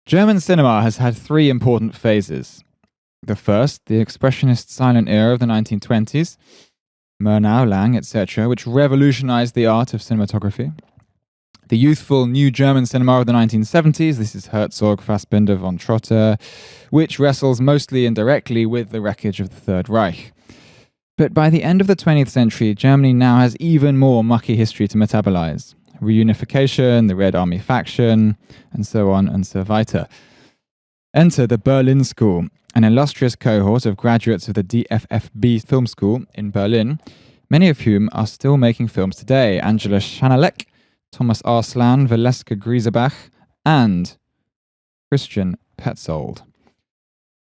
German cinema has had three important phases. The first, the expressionist silent era of the 1920s, Murnau, Lang, etc., which revolutionized the art of cinematography. The youthful new German cinema of the 1970s, this is Herzog, Fassbinder, von Trotter, which wrestles mostly indirectly with the wreckage of the Third Reich. But by the end of the 20th century, Germany now has even more mucky history to metabolize. Reunification, the Red Army faction, and so on and so weiter. Enter the Berlin School, an illustrious cohort of graduates of the DFFB Film School in Berlin, many of whom are still making films today. Angela Schanalek, Thomas Arslan, Valeska Griesebach, and Christian Petzold.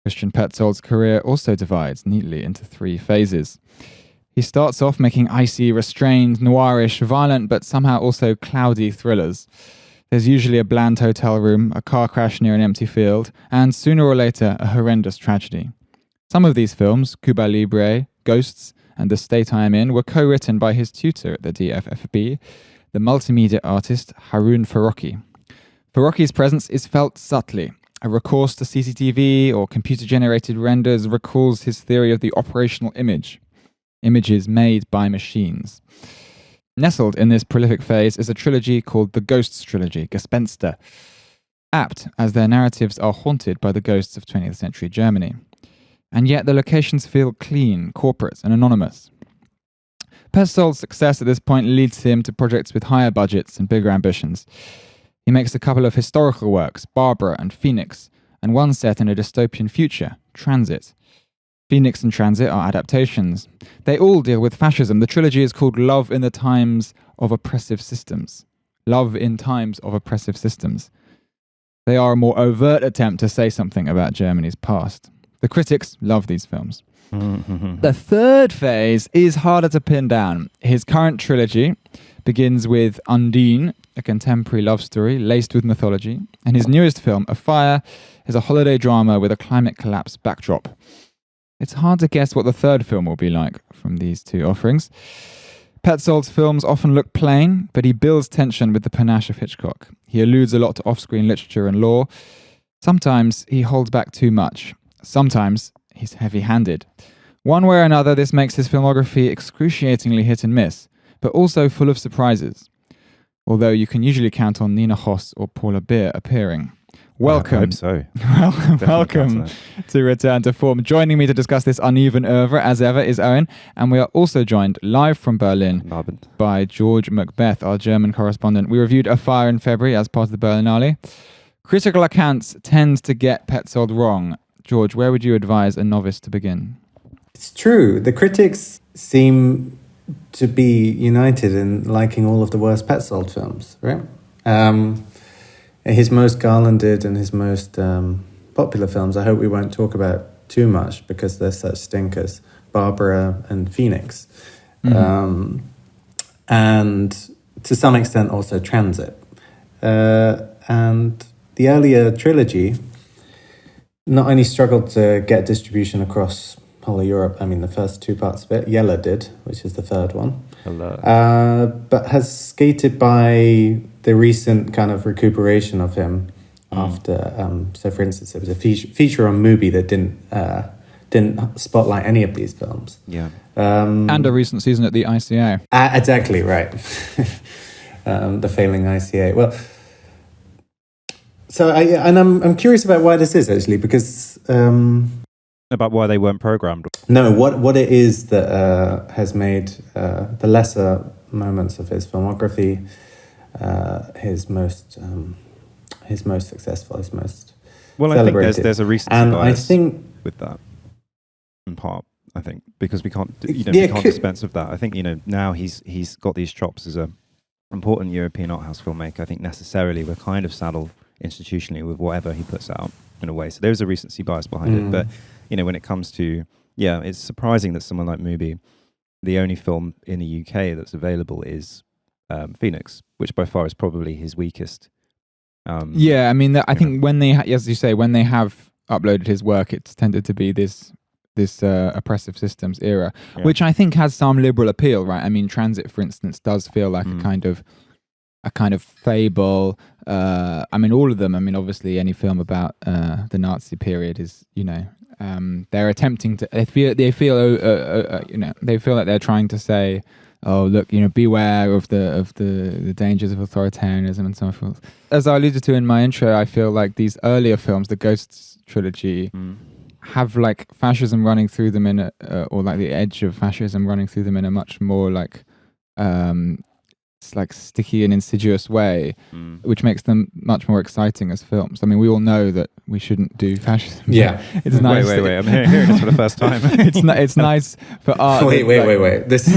Christian Petzold's career also divides neatly into three phases. He starts off making icy, restrained, noirish, violent, but somehow also cloudy thrillers. There's usually a bland hotel room, a car crash near an empty field, and sooner or later, a horrendous tragedy. Some of these films, Cuba Libre, Ghosts, and The State I Am In, were co-written by his tutor at the DFFB, the multimedia artist Harun Farocki. Farocki's presence is felt subtly. A recourse to CCTV or computer-generated renders recalls his theory of the operational image. Images made by machines. Nestled in this prolific phase is a trilogy called the Ghosts Trilogy, Gespenster, apt as their narratives are haunted by the ghosts of 20th century Germany. And yet the locations feel clean, corporate, and anonymous. Petzold's success at this point leads him to projects with higher budgets and bigger ambitions. He makes a couple of historical works, Barbara and Phoenix, and one set in a dystopian future, Transit. Phoenix and Transit are adaptations. They all deal with fascism. The trilogy is called Love in the Times of Oppressive Systems. Love in Times of Oppressive Systems. They are a more overt attempt to say something about Germany's past. The critics love these films. The third phase is harder to pin down. His current trilogy begins with Undine, a contemporary love story laced with mythology, and his newest film, Afire, is a holiday drama with a climate collapse backdrop. It's hard to guess what the third film will be like from these two offerings. Petzold's films often look plain, but he builds tension with the panache of Hitchcock. He alludes a lot to off-screen literature and law. Sometimes he holds back too much. Sometimes he's heavy-handed. One way or another, this makes his filmography excruciatingly hit and miss, but also full of surprises. Although you can usually count on Nina Hoss or Paula Beer appearing. Welcome. I hope so. Welcome to Return to Form. Joining me to discuss this uneven oeuvre, as ever, is Owen, and we are also joined live from Berlin by George MacBeth, our German correspondent. We reviewed Afire in February as part of the Berlinale. Critical accounts tend to get Petzold wrong. George, where would you advise a novice to begin? It's true. The critics seem to be united in liking all of the worst Petzold films, right? His most garlanded and his most popular films, I hope we won't talk about too much because they're such stinkers. Barbara and Phoenix. Mm-hmm. And to some extent also Transit. And the earlier trilogy not only struggled to get distribution across whole of Europe, I mean the first two parts of it, Yella did, which is the third one. But has skated by the recent kind of recuperation of him after, so for instance, there was a feature on Mubi that didn't spotlight any of these films. Yeah. And a recent season at the ICA. Exactly, right. The failing ICA. Well, so I'm curious about why this is actually, because about why they weren't programmed. No, what it is that has made the lesser moments of his filmography his most successful, his most celebrated. I think there's a recency and bias I think with that in part. I think because we can't we can't dispense with that. I think now he's got these chops as a important European art house filmmaker. I think necessarily we're kind of saddled institutionally with whatever he puts out in a way. So there's a recency bias behind it. But when it comes to it's surprising that someone like Mubi, the only film in the UK that's available is Phoenix, which by far is probably his weakest. I mean, I think when they, as you say, when they have uploaded his work, it's tended to be this oppressive systems era, which I think has some liberal appeal, right? I mean, Transit, for instance, does feel like a kind of a kind of fable. I mean, all of them. I mean, obviously, any film about the Nazi period is, they're attempting to. They feel that they're trying to say, oh, look, beware of the dangers of authoritarianism and so forth. As I alluded to in my intro, I feel like these earlier films, the Ghosts trilogy, have like fascism running through them or like the edge of fascism running through them in a much more like it's like sticky and insidious way, which makes them much more exciting as films. I mean, we all know that we shouldn't do fascism. Yeah, it's nice. Wait! I'm hearing this for the first time. It's nice for art. Wait! This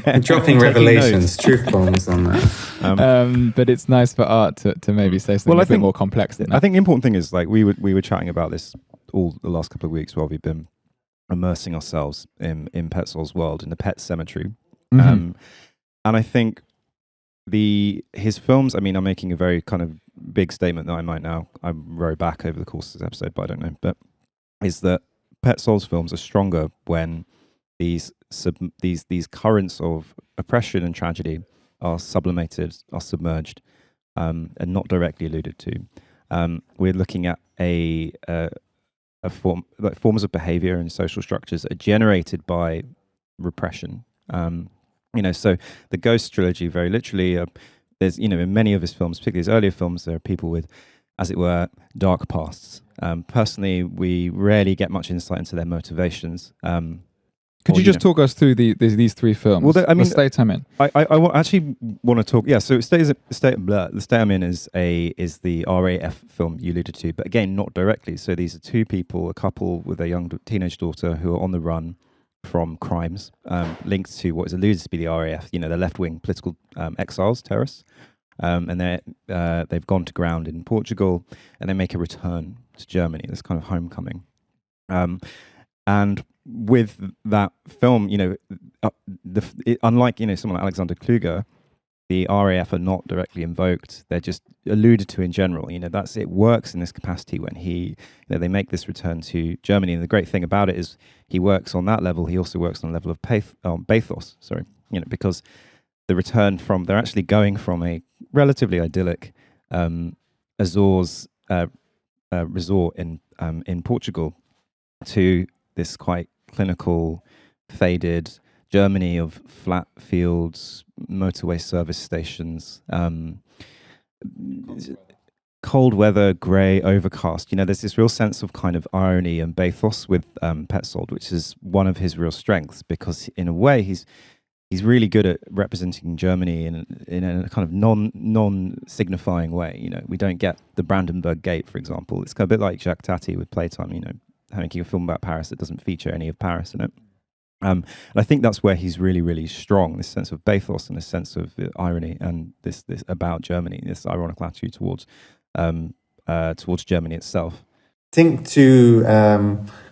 I'm dropping revelations, truth bombs on that. But it's nice for art to maybe say something a bit more complex than that. I think the important thing is like we were chatting about this all the last couple of weeks while we've been immersing ourselves in Petzold's world, in the pet cemetery, and I think. His films, I mean, I'm making a very kind of big statement that I might now row back over the course of this episode, but I don't know. But is that Petzold's films are stronger when these currents of oppression and tragedy are sublimated, are submerged, and not directly alluded to. We're looking at a form, like forms of behavior and social structures that are generated by repression. So the Ghost trilogy, very literally, there's, in many of his films, particularly his earlier films, there are people with, as it were, dark pasts. Personally, we rarely get much insight into their motivations. Could you just talk us through these three films? Well, the state I'm in. I actually want to talk. Yeah, so the state I'm in is the RAF film you alluded to, but again, not directly. So these are two people, a couple with a young teenage daughter who are on the run from crimes linked to what is alluded to be the RAF, the left-wing political exiles, terrorists, and they've gone to ground in Portugal, and they make a return to Germany. This kind of homecoming, and with that film, unlike someone like Alexander Kluger, the RAF are not directly invoked; they're just alluded to in general. That's it works in this capacity when they make this return to Germany. And the great thing about it is he works on that level. He also works on a level of bathos. Sorry, because the return from they're actually going from a relatively idyllic Azores resort in Portugal to this quite clinical, faded Germany of flat fields, motorway service stations, cold weather, grey, overcast. There's this real sense of kind of irony and bathos with Petzold, which is one of his real strengths, because in a way he's really good at representing Germany in a kind of non-signifying way. We don't get the Brandenburg Gate, for example. It's kind of a bit like Jacques Tati with Playtime, making a film about Paris that doesn't feature any of Paris in it. And I think that's where he's really, really strong, this sense of bathos and this sense of irony and this about Germany, this ironical attitude towards Germany itself. I think to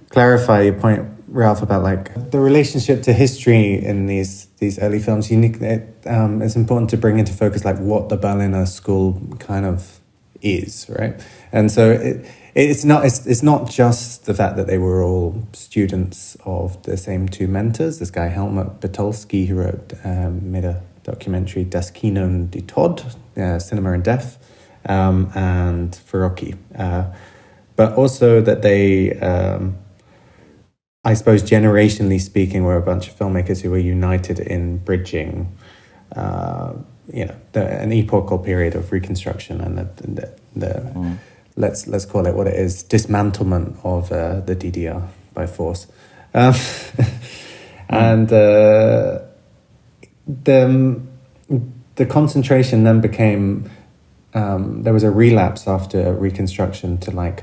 clarify your point, Ralph, about like the relationship to history in these early films, it's important to bring into focus like what the Berliner School kind of is, right? And so it's not just the fact that they were all students of the same two mentors. This guy Helmut Bertolsky, who made a documentary Das Kino und die Tod, Cinema and Death, and Farocki, but also that they, I suppose, generationally speaking, were a bunch of filmmakers who were united in bridging, an epochal period of Reconstruction and the let's call it what it is, dismantlement of the DDR by force. And the concentration then became, there was a relapse after Reconstruction to like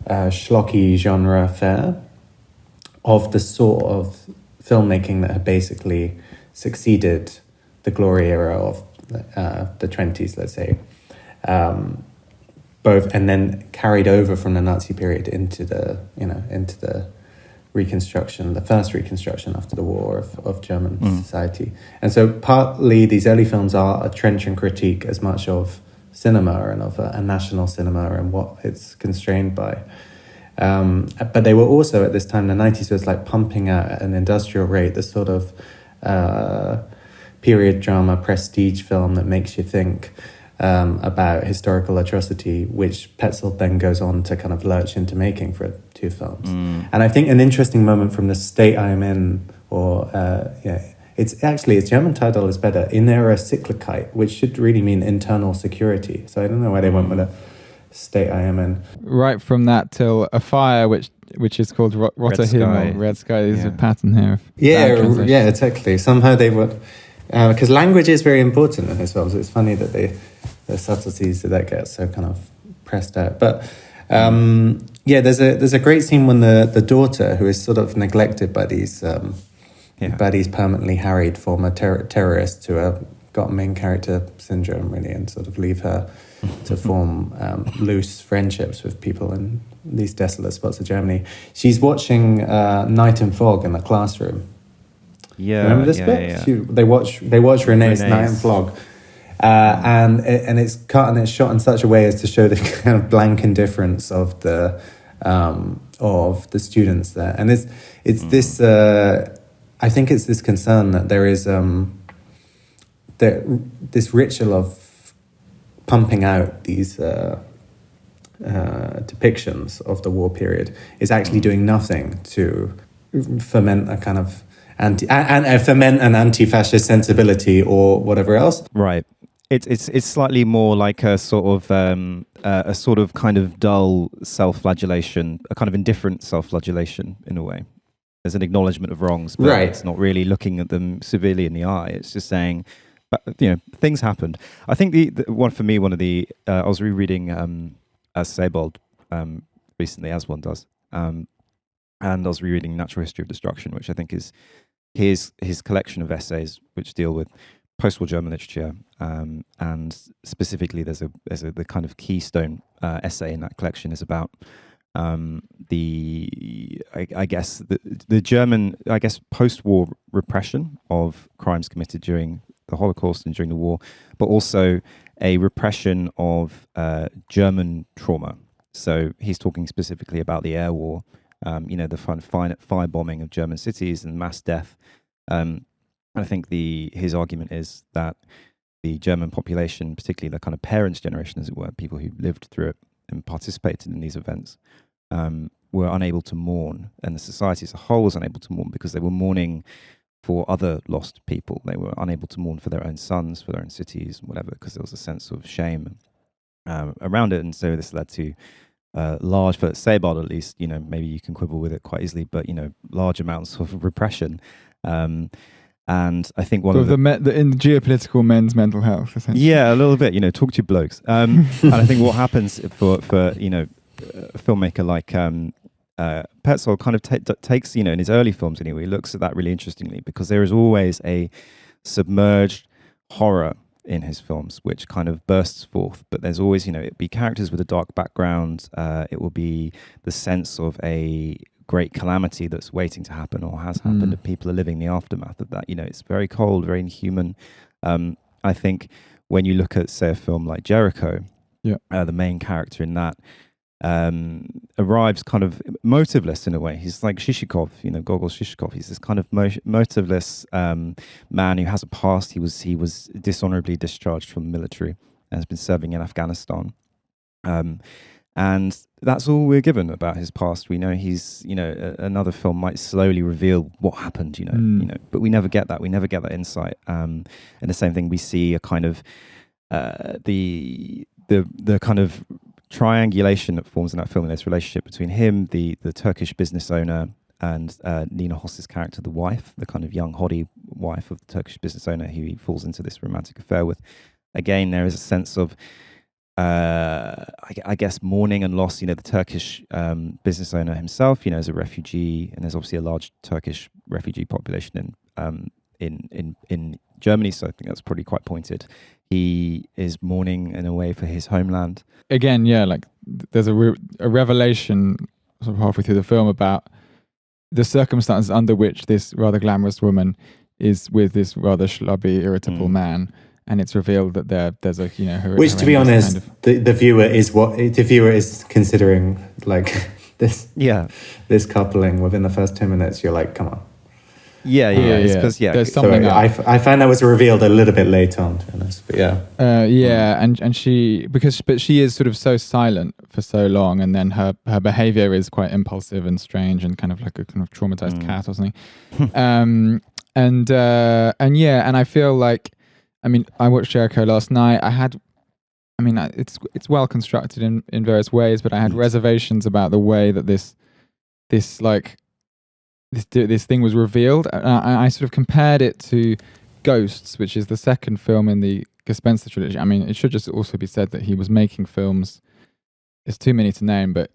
schlocky genre fare of the sort of filmmaking that had basically succeeded the glory era of the 20s, let's say. Both, and then carried over from the Nazi period into the Reconstruction, the first Reconstruction after the war of German society. And so partly these early films are a trench and critique as much of cinema and of a national cinema and what it's constrained by. But they were also, at this time, the 90s was like pumping out at an industrial rate, the sort of period drama prestige film that makes you think. about historical atrocity, which Petzold then goes on to kind of lurch into making for 2 films. And I think an interesting moment from the state I am in, its German title is better, Innere Sicherheit, which should really mean internal security. So I don't know why they went with a state I am in. Right from that till Afire, which is called Roter Himmel, Red Sky. There's a pattern here. Yeah, exactly. Somehow they would, because language is very important in his films. It's funny that the subtleties that get so kind of pressed out. But there's a great scene when the daughter, who is sort of neglected by these permanently harried former terrorists who have got main character syndrome, really, and sort of leave her to form loose friendships with people in these desolate spots of Germany. She's watching Night and Fog in the classroom. Yeah, remember this bit? Yeah. They watch René's Night and Fog, and it's cut and it's shot in such a way as to show the kind of blank indifference of the students there, and it's this. I think it's this concern that there is this ritual of pumping out these depictions of the war period is actually doing nothing to ferment a kind of ferment an anti-fascist sensibility or whatever else. Right. It's slightly more like a sort of kind of dull self-flagellation, a kind of indifferent self-flagellation in a way. There's an acknowledgement of wrongs, but it's not really looking at them severely in the eye. It's just saying, things happened. I think the one for me, I was rereading Sebald recently, as one does, and I was rereading Natural History of Destruction, which I think is his collection of essays which deal with post-war German literature, and specifically the kind of keystone essay in that collection is about the German post-war repression of crimes committed during the Holocaust and during the war, but also a repression of German trauma. So he's talking specifically about the air war, the firebombing of German cities and mass death. I think his argument is that the German population, particularly the kind of parents' generation, as it were, people who lived through it and participated in these events, were unable to mourn, and the society as a whole was unable to mourn because they were mourning for other lost people. They were unable to mourn for their own sons, for their own cities, whatever, because there was a sense of shame around it. And so this led to large, for Sebald at least, maybe you can quibble with it quite easily, but, large amounts of repression. And I think one of in the geopolitical men's mental health, essentially. Yeah, a little bit, talk to your blokes. And I think what happens for a filmmaker like Petzold kind of takes, in his early films anyway, he looks at that really interestingly, because there is always a submerged horror in his films which kind of bursts forth, but there's always, it'd be characters with a dark background, it will be the sense of a great calamity that's waiting to happen or has happened, and people are living the aftermath of that. It's very cold, very inhuman. I think when you look at, say, a film like Jerichow, the main character in that arrives kind of motiveless in a way. He's like Shishikov, Gogol's Shishikov. He's this kind of motiveless man who has a past. He was dishonorably discharged from the military and has been serving in Afghanistan. And that's all we're given about his past. We know he's, another film might slowly reveal what happened, but we never get that. We never get that insight. And the same thing, we see a kind of the kind of triangulation that forms in that film, in this relationship between him, the Turkish business owner, and Nina Hoss's character, the wife, the kind of young, hoddy wife of the Turkish business owner who he falls into this romantic affair with. Again, there is a sense of, I guess, mourning and loss. The Turkish business owner himself, is a refugee, and there's obviously a large Turkish refugee population in Germany, so I think that's probably quite pointed. He is mourning in a way for his homeland. Again, there's a revelation sort of halfway through the film about the circumstances under which this rather glamorous woman is with this rather schlubby, irritable man, and it's revealed that there's a which, to be honest, the viewer is considering like this. Yeah, this coupling within the first 2 minutes. You're like, come on. It's because there's something Sorry, I found that was revealed a little bit late on, to be honest. But and she she is sort of so silent for so long, and then her behavior is quite impulsive and strange and kind of like a kind of traumatized cat or something. And I feel like, I mean, I watched Jerichow last night. It's well constructed in various ways, but I had reservations about the way that this thing was revealed. I sort of compared it to Ghosts, which is the second film in the Gespenster trilogy. I mean, it should just also be said that he was making films. It's too many to name, but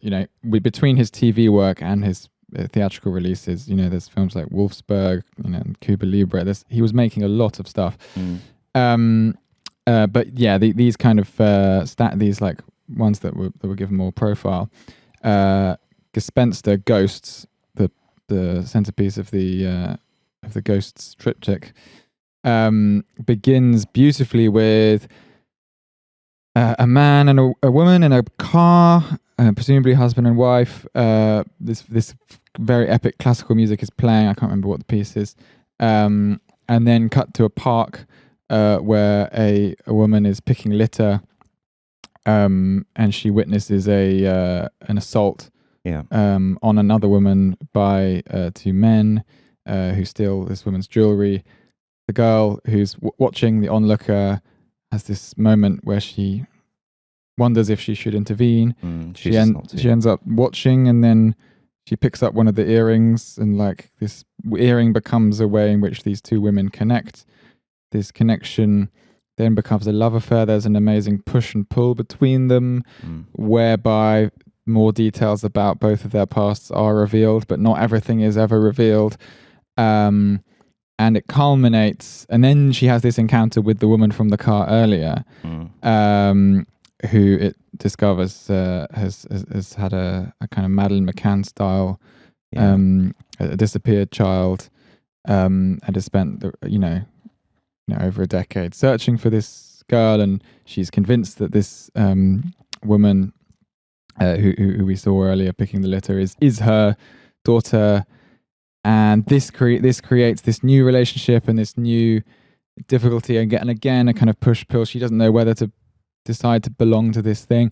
between his TV work and his theatrical releases, there's films like Wolfsburg, and Cuba Libre. He was making a lot of stuff. But yeah, these kind of these like ones that were given more profile. Gespenster, Ghosts, the centerpiece of the Ghosts triptych, begins beautifully with a man and a woman in a car, presumably husband and wife. This very epic classical music is playing. I can't remember what the piece is. And then cut to a park where a woman is picking litter, and she witnesses an assault on another woman by two men who steal this woman's jewelry. The girl who's watching, the onlooker, has this moment where she wonders if she should intervene. She ends up watching, and then she picks up one of the earrings, and like this earring becomes a way in which these two women connect. This connection then becomes a love affair. There's an amazing push and pull between them, whereby more details about both of their pasts are revealed, but not everything is ever revealed. And it culminates, and then she has this encounter with the woman from the car earlier, who it discovers has had a kind of Madeleine McCann style, a disappeared child, and has spent over a decade searching for this girl, and she's convinced that this woman who we saw earlier picking the litter is her daughter. And this creates this new relationship and this new difficulty, and again a kind of push-pull. She doesn't know whether to decide to belong to this thing.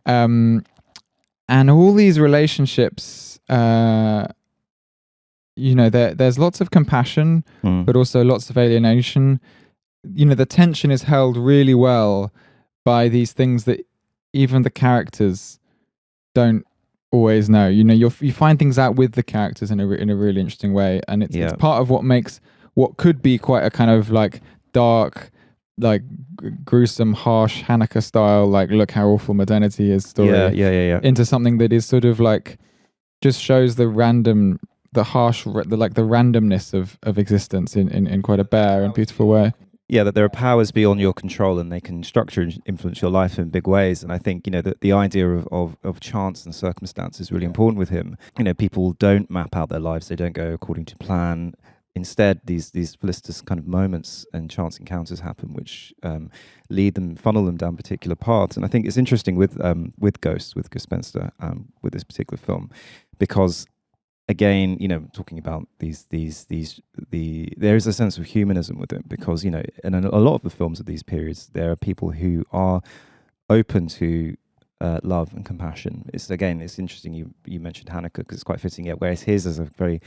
And all these relationships, there's lots of compassion, but also lots of alienation. The tension is held really well by these things that even the characters don't always know. You find things out with the characters in a really interesting way, and it's part of what makes what could be quite a kind of like dark, like gruesome, harsh Hanukkah style, like look how awful modernity is story into something that is sort of like just shows the randomness of existence in quite a bare and beautiful way. Yeah, that there are powers beyond your control, and they can structure and influence your life in big ways. And I think, that the idea of chance and circumstance is really important with him. People don't map out their lives. They don't go according to plan. Instead, these felicitous kind of moments and chance encounters happen, which funnel them down particular paths. And I think it's interesting with Ghosts, with Gespenster, with this particular film, because again, talking about there is a sense of humanism with it, because, and in a lot of the films of these periods, there are people who are open to love and compassion. It's interesting you mentioned Hanukkah, because it's quite fitting, whereas his is a very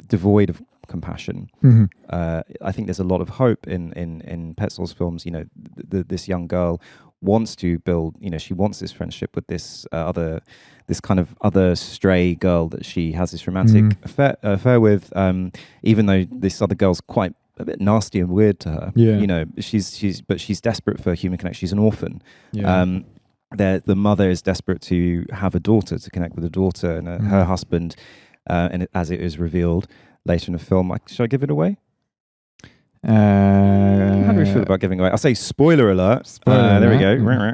devoid of compassion. I think there's a lot of hope in Petzold's films. This young girl wants to build, she wants this friendship with this kind of other stray girl that she has this romantic affair with, even though this other girl's quite a bit nasty and weird to her. She's desperate for human connection. She's an orphan. The mother is desperate to have a daughter, to connect with a daughter, and her husband, as it is revealed later in the film. Should I give it away? How do we feel about giving away? I'll say spoiler alert. There we go.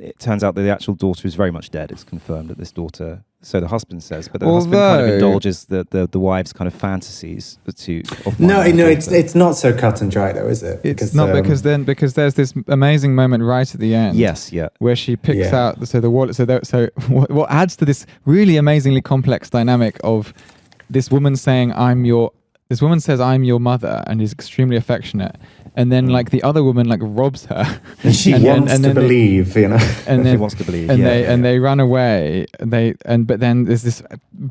It turns out that the actual daughter is very much dead. It's confirmed that this daughter, so the husband says, but the husband kind of indulges the wife's kind of fantasies it's not so cut and dry though, is it? It's not, because there's this amazing moment right at the end. Yes, where she picks out the wallet. So what adds to this really amazingly complex dynamic of this woman saying, "I'm your this woman says, "I'm your mother," and is extremely affectionate. And then, like, the other woman, like, robs her, and she wants to believe, you know. And then, she wants to believe, and they run away. But then there's this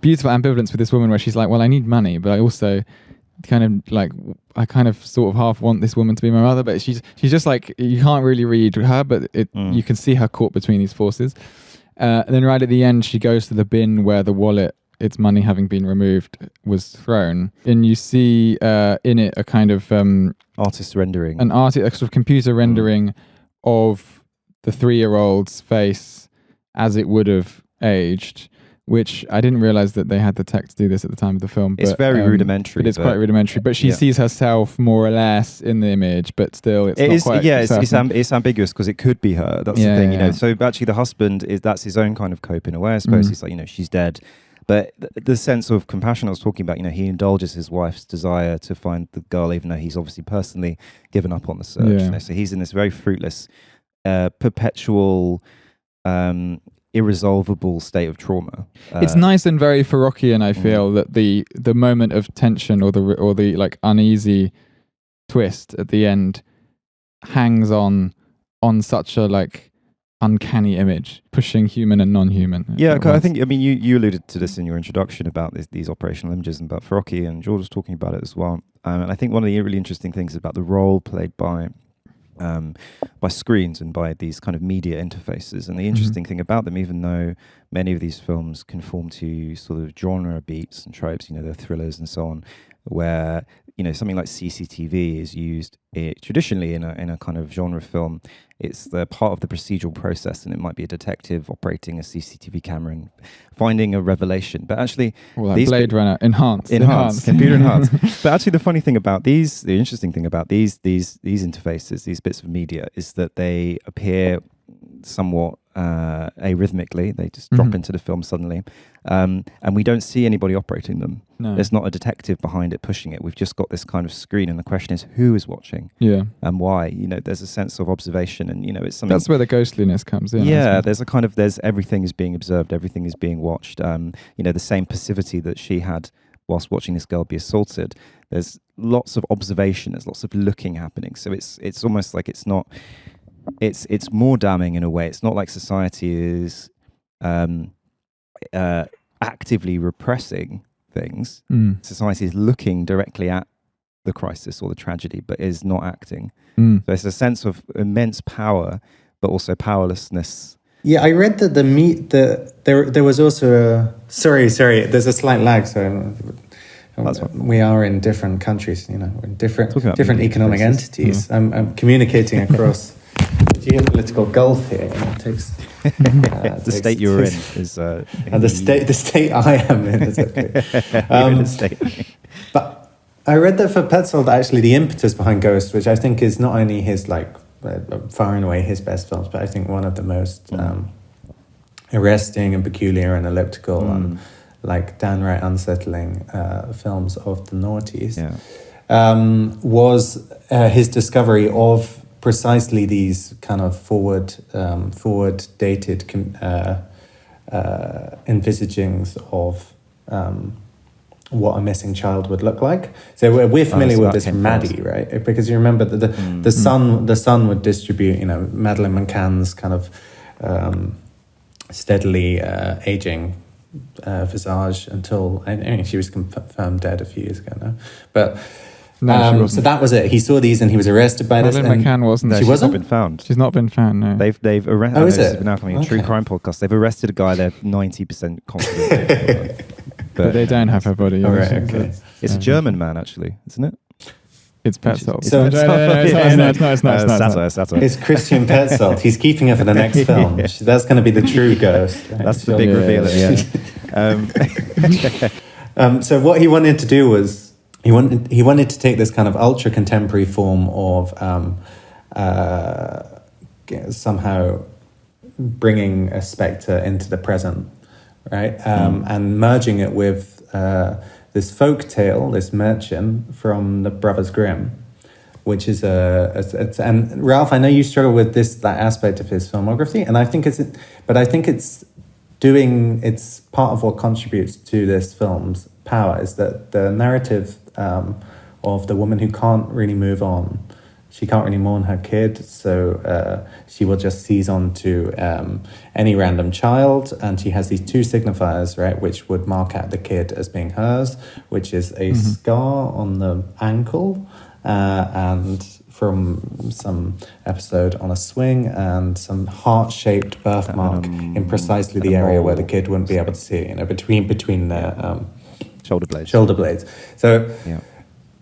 beautiful ambivalence with this woman where she's like, "Well, I need money, but I also kind of like, I kind of sort of half want this woman to be my mother." But she's just like, you can't really read her, but you can see her caught between these forces. And then right at the end, she goes to the bin where the wallet, its money having been removed, was thrown, and you see in it a kind of artist rendering, a sort of computer rendering of the 3-year-old's face as it would have aged, which I didn't realize that they had the tech to do this at the time of the film. It's very rudimentary. But it's quite rudimentary. But she sees herself more or less in the image, but still it's not quite certain. It's ambiguous because it could be her. That's the thing, you know. So actually the husband, that's his own kind of cope in a way, I suppose. He's like, you know, she's dead. But the sense of compassion I was talking about, you know, he indulges his wife's desire to find the girl, even though he's obviously personally given up on the search. You know? So he's in this very fruitless, perpetual, irresolvable state of trauma. It's nice and very Farockian, I feel, that the moment of tension or the like uneasy twist at the end hangs on such a like uncanny image, pushing human and non-human. Yeah, I think, I mean, you alluded to this in your introduction about these operational images and about Farocki, and George was talking about it as well. And I think one of the really interesting things about the role played by screens and by these kind of media interfaces, and the interesting thing about them, even though many of these films conform to sort of genre beats and tropes, you know, they're thrillers and so on, where, you know, something like CCTV is used traditionally in a kind of genre film. It's the part of the procedural process, and it might be a detective operating a CCTV camera and finding a revelation. But actually, like Blade Runner, enhanced, computer enhanced. But actually, the funny thing about the interesting thing about these interfaces, these bits of media, is that they appear somewhat arrhythmically. They just drop into the film suddenly, and we don't see anybody operating them. No. There's not a detective behind it pushing it. We've just got this kind of screen, and the question is, who is watching? And why? You know, there's a sense of observation, and you know, it's something. That's where the ghostliness comes in. Yeah, there's everything is being observed, everything is being watched. You know, the same passivity that she had whilst watching this girl be assaulted. There's lots of observation. There's lots of looking happening. So it's almost like it's not. It's more damning in a way. It's not like society is actively repressing things. Society is looking directly at the crisis or the tragedy, but is not acting. So it's a sense of immense power, but also powerlessness. Yeah, I read that there was also a sorry. There's a slight lag. So we are in different countries. You know, we're in different economic entities. I'm communicating across the geopolitical gulf here. It takes the state you're in is and the state I am in is okay. You're in the state. But I read that for Petzold, actually, the impetus behind Ghost, which I think is not only his like far and away his best films, but I think one of the most arresting and peculiar and elliptical and like downright unsettling films of the noughties, was his discovery of precisely these kind of forward dated envisagings of what a missing child would look like. So we're familiar with this from Maddie, right? Because you remember that the sun would distribute, you know, Madeleine McCann's kind of steadily aging visage until I mean she was confirmed dead a few years ago now, but. No, so that was it. He saw these and he was arrested by this. Madeleine McCann wasn't. She wasn't? Not been found. She's not been found. No. They've arrested. Oh, is this it? is now coming a true crime podcast. They've arrested a guy. They're 90% confident. but they don't have her body. Oh, right, okay. It's a German man, actually, isn't it? It's Petzold. So it's not. Satire. It's Christian Petzold. He's keeping her for the next film. That's going to be the true ghost. Right? That's the big reveal at the end. So what he wanted to do was he wanted to take this kind of ultra contemporary form of somehow bringing a spectre into the present, right? And merging it with this folk tale, this Märchen from the Brothers Grimm, which is and Ralph, I know you struggle with that aspect of his filmography, and I think it's part of what contributes to this film's power is that the narrative of the woman who can't really move on. She can't really mourn her kid, so she will just seize on to any random child, and she has these two signifiers, right, which would mark out the kid as being hers, which is a scar on the ankle, and from some episode on a swing, and some heart-shaped birthmark in precisely the area where the kid wouldn't be able to see, between the shoulder blades. So. Yeah.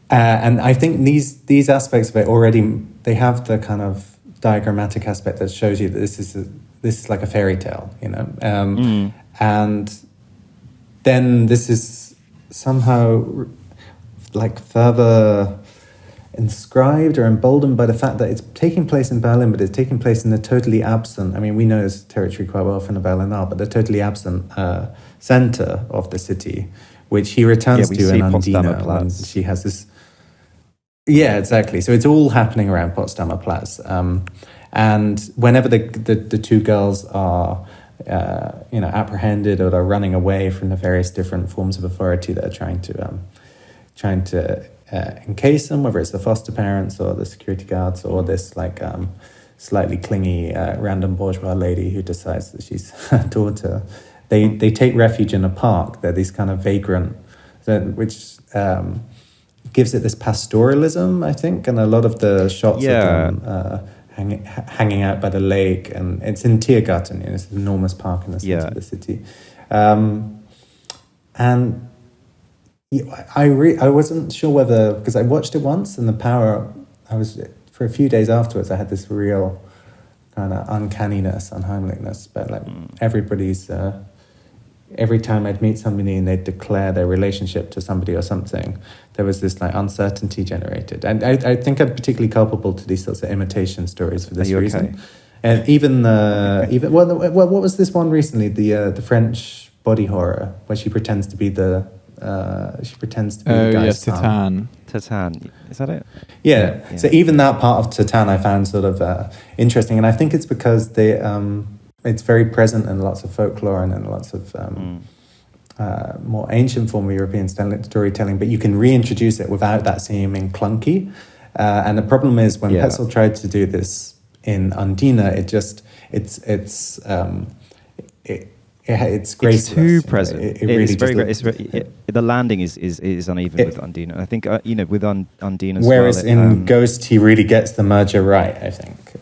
And I think these aspects of it already, they have the kind of diagrammatic aspect that shows you that this is like a fairy tale, and then this is somehow like further inscribed or emboldened by the fact that it's taking place in Berlin, but it's taking place in the totally absent, I mean, we know this territory quite well from the Berlinale, but the totally absent center of the city, which he returns to in Undine, and she has this. Yeah, exactly. So it's all happening around Potsdamer Platz, and whenever the two girls are, apprehended or are running away from the various different forms of authority that are trying to encase them, whether it's the foster parents or the security guards or this slightly clingy random bourgeois lady who decides that she's her daughter, they take refuge in a park. They're these kind of vagrant, which. Gives it this pastoralism, I think, and a lot of the shots of them hanging out by the lake, and it's in Tiergarten, it's an enormous park in the center of the city, and I wasn't sure whether, because I watched it once, and for a few days afterwards, I had this real kind of uncanniness, unheimlichness, but everybody's. Every time I'd meet somebody and they'd declare their relationship to somebody or something, there was this uncertainty generated. And I think I'm particularly culpable to these sorts of imitation stories for this reason. Okay? And even what was this one recently? The French body horror where she pretends to be the guy's son. Titan. Is that it? Yeah. So even that part of Titan I found sort of interesting, and I think it's because they. It's very present in lots of folklore and in lots of more ancient form of European storytelling, but you can reintroduce it without that seeming clunky. And the problem is when Petzold tried to do this in Undine, it's graceless. It's too present. It really it's very great. The landing is uneven with Undine. I think with Undine as whereas well. Whereas in Ghost, he really gets the merger right, I think,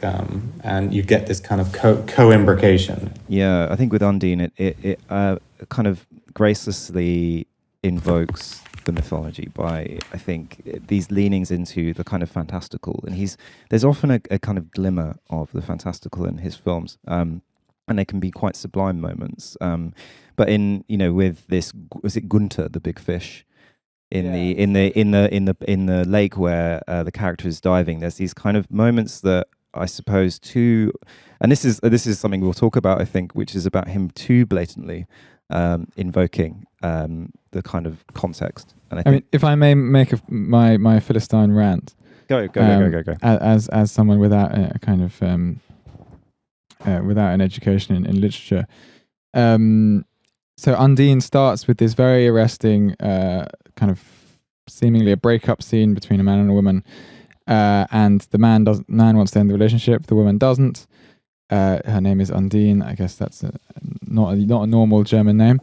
and you get this kind of co-imbrication. Yeah, I think with Undine, it kind of gracelessly invokes the mythology by, I think, these leanings into the kind of fantastical, and there's often a kind of glimmer of the fantastical in his films. And they can be quite sublime moments, but with this, was it Gunther, the big fish, in the lake where the character is diving? There's these kind of moments that I suppose and this is something we'll talk about, I think, which is about him too blatantly invoking the kind of context. And I mean, if I may make my Philistine rant, go. As someone without a kind of without an education in literature. So Undine starts with this very arresting kind of seemingly a breakup scene between a man and a woman, and the man wants to end the relationship, the woman doesn't. Her name is Undine. I guess that's not a normal German name.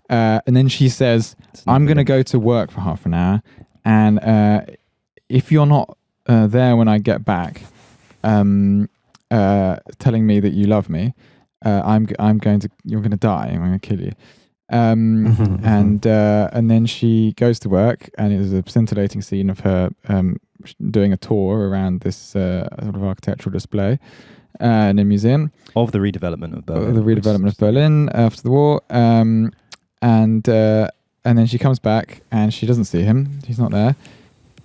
And then she says, "I'm going to go to work for half an hour, and if you're not there when I get back, telling me that you love me, you're going to die. I'm going to kill you." And then she goes to work, and it is a scintillating scene of her doing a tour around this sort of architectural display in a museum of the redevelopment of Berlin. After the war, and then she comes back and she doesn't see him. He's not there.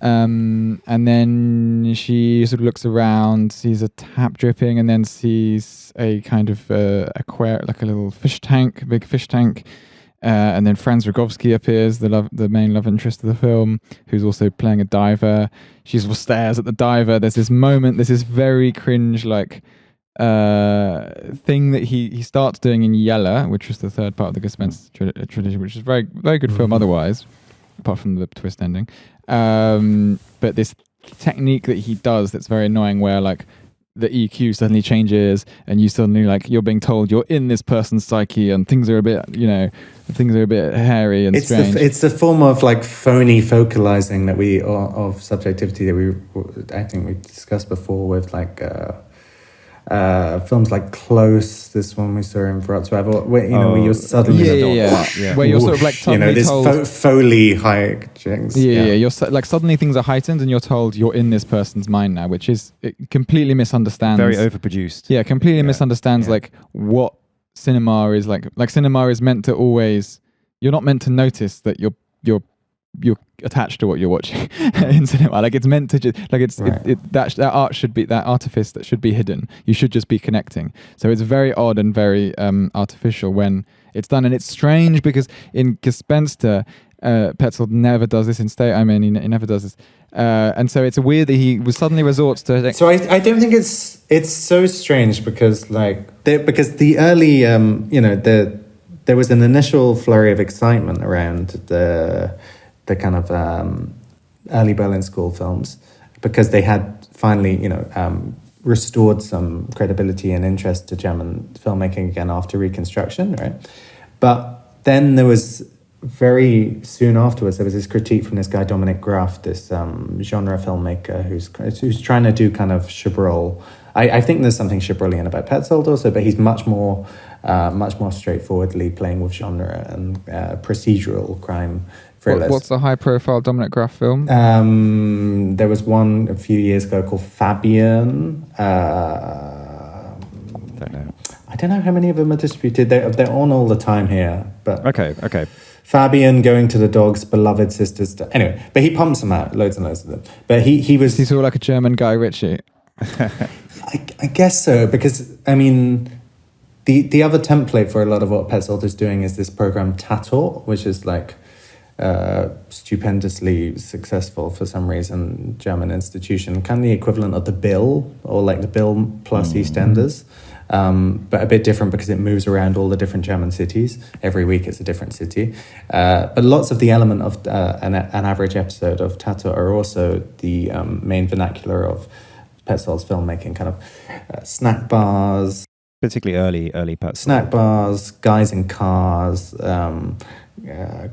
And then she sort of looks around, sees a tap dripping, and then sees a kind of aquarium, like a little fish tank, a big fish tank. And then Franz Rogowski appears, the main love interest of the film, who's also playing a diver. She sort of stares at the diver. There's this moment, there's this very cringe thing that he starts doing in Yella, which was the third part of the Gespenster trilogy, which is very, very good film otherwise, apart from the twist ending. But this technique that he does that's very annoying, where like the EQ suddenly changes and you suddenly like you're being told you're in this person's psyche and things are a bit hairy and strange. It's a form of like phony focalizing that of subjectivity that I think we discussed before with like films like Close, this one we saw in Wrocław, where you're suddenly where you're sort of like suddenly told Foley hijinks. You're like suddenly things are heightened and you're told you're in this person's mind now, which is it completely misunderstands. Very overproduced. Yeah, completely misunderstands like what cinema is like. Like cinema is meant to always. You're not meant to notice that you're attached to what you're watching in cinema. Like it's meant to just like that art should be that artifice that should be hidden. You should just be connecting. So it's very odd and very artificial when it's done, and it's strange because in Gespenster, Petzold never does this in state. I mean, he never does this, and so it's weird that he suddenly resorts to. So I don't think it's so strange because because the early there was an initial flurry of excitement around the kind of early Berlin School films because they had finally, restored some credibility and interest to German filmmaking again after Reconstruction, right? But then there was very soon afterwards, there was this critique from this guy, Dominic Graf, this genre filmmaker who's trying to do kind of Chabrol. I think there's something Chabrolian about Petzold also, but he's much more straightforwardly playing with genre and procedural crime thrillers. What's the high-profile Dominic Graf film? There was one a few years ago called Fabian. Don't know. I don't know how many of them are distributed. They're on all the time here. But okay. Fabian, Going to the Dogs, Beloved Sisters. Anyway, but he pumps them out, loads and loads of them. But he was... He's all like a German Guy Ritchie. I guess so, because, I mean... The other template for a lot of what Petzold is doing is this program Tatort, which is like stupendously successful for some reason, German institution, kind of the equivalent of the Bill, or like the Bill plus EastEnders, but a bit different because it moves around all the different German cities. Every week it's a different city. But lots of the element of an average episode of Tatort are also the main vernacular of Petzold's filmmaking, kind of snack bars, particularly early Petzold. Snack bars, guys in cars,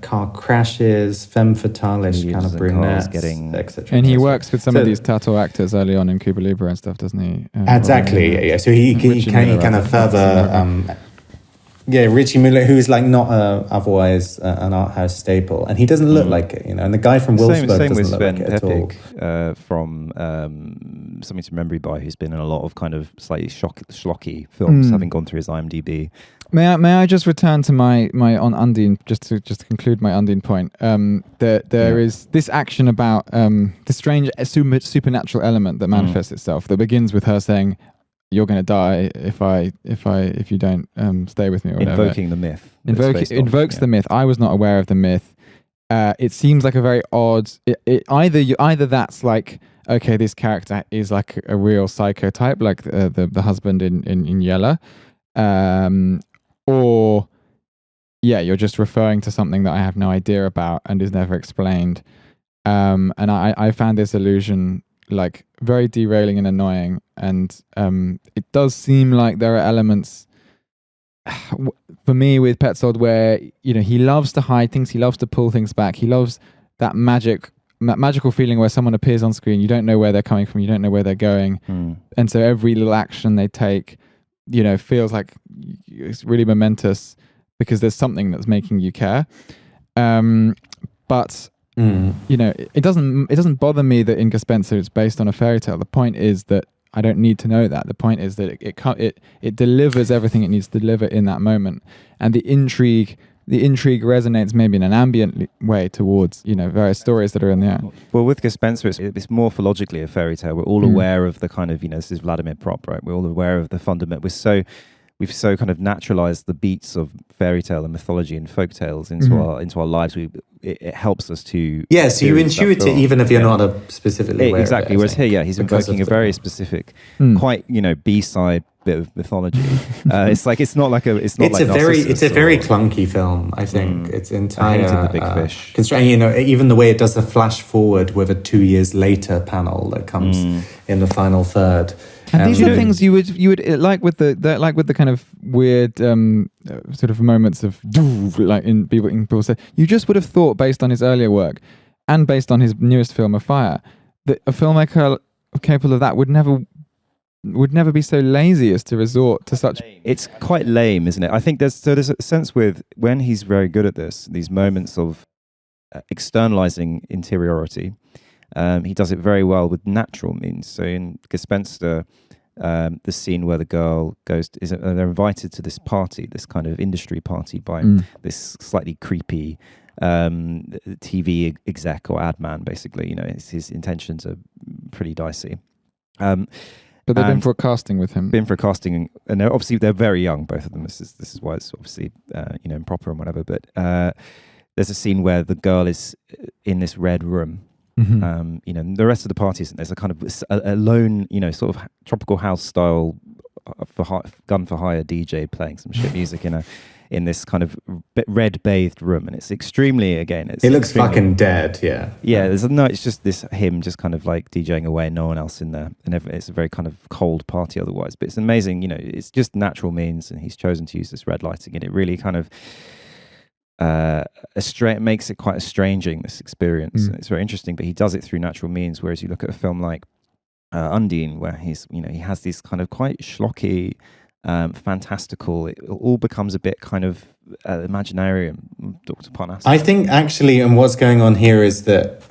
car crashes, femme fatale-ish kind of brunettes, etc. And he works with some of these Tatort actors early on in Cuba Libre and stuff, doesn't he? Exactly, yeah. So he kind of further... Richie Müller, who is like not otherwise an art house staple, and he doesn't look like it, And the guy from Wolfsburg doesn't look like it at all. From Something to Remember By, who's been in a lot of kind of slightly schlocky films, having gone through his IMDb. May I just return to my on Undine, just to conclude my Undine point. There is this action about the strange supernatural element that manifests itself, that begins with her saying, "You're going to die if you don't stay with me," or whatever. Invoking the myth. Invokes the myth. I was not aware of the myth. It seems like a very odd. Either that's like, okay, this character is like a real psychotype, like the husband in Yella, or you're just referring to something that I have no idea about and is never explained. And I found this illusion like very derailing and annoying, and it does seem like there are elements for me with Petzold where he loves to hide things, he loves to pull things back, he loves that magical feeling where someone appears on screen, you don't know where they're coming from, you don't know where they're going, and so every little action they take feels like it's really momentous because there's something that's making you care, but it doesn't bother me that in Gespenster it's based on a fairy tale. The point is that I don't need to know that. The point is that it delivers everything it needs to deliver in that moment, and the intrigue resonates maybe in an ambient way towards various stories that are in the air. Well, with Gespenster, it's morphologically a fairy tale. We're all aware of the kind of this is Vladimir Prop, right? We're all aware of the fundament. we've so kind of naturalized the beats of fairy tale and mythology and folk tales into our lives. It helps us to so you intuit it even if you're not specifically aware exactly. of it, Whereas here, he's invoking a very specific, quite B-side bit of mythology. It's not like a very clunky film. I think it's entire. I hated the big fish. Even the way it does the flash forward with a 2 years later panel that comes in the final third. And these are things you would like with the kind of weird sort of moments of like in people say, you just would have thought, based on his earlier work and based on his newest film Afire, that a filmmaker capable of that would never be so lazy as to resort to such. It's quite lame, isn't it? I think there's a sense with when he's very good at these moments of externalizing interiority. He does it very well with natural means. So in Gespenster, the scene where the girl they're invited to this party, this kind of industry party by this slightly creepy TV exec or ad man, basically. His intentions are pretty dicey. But they've been for a casting with him. And they're very young, both of them. This is why it's obviously improper and whatever. But there's a scene where the girl is in this red room. The rest of the party isn't. There's a kind of a lone, sort of tropical house style gun for hire DJ playing some shit music in this kind of red bathed room, and it's extremely it looks fucking dead. It's just him just kind of like DJing away, no one else in there, and it's a very kind of cold party otherwise. But it's amazing, it's just natural means, and he's chosen to use this red lighting, and it really kind of makes it quite estranging, this experience. It's very interesting, but he does it through natural means, whereas you look at a film like Undine, where he has these kind of quite schlocky, fantastical, it all becomes a bit kind of imaginarium, Dr. Parnas. I think actually, and what's going on here is that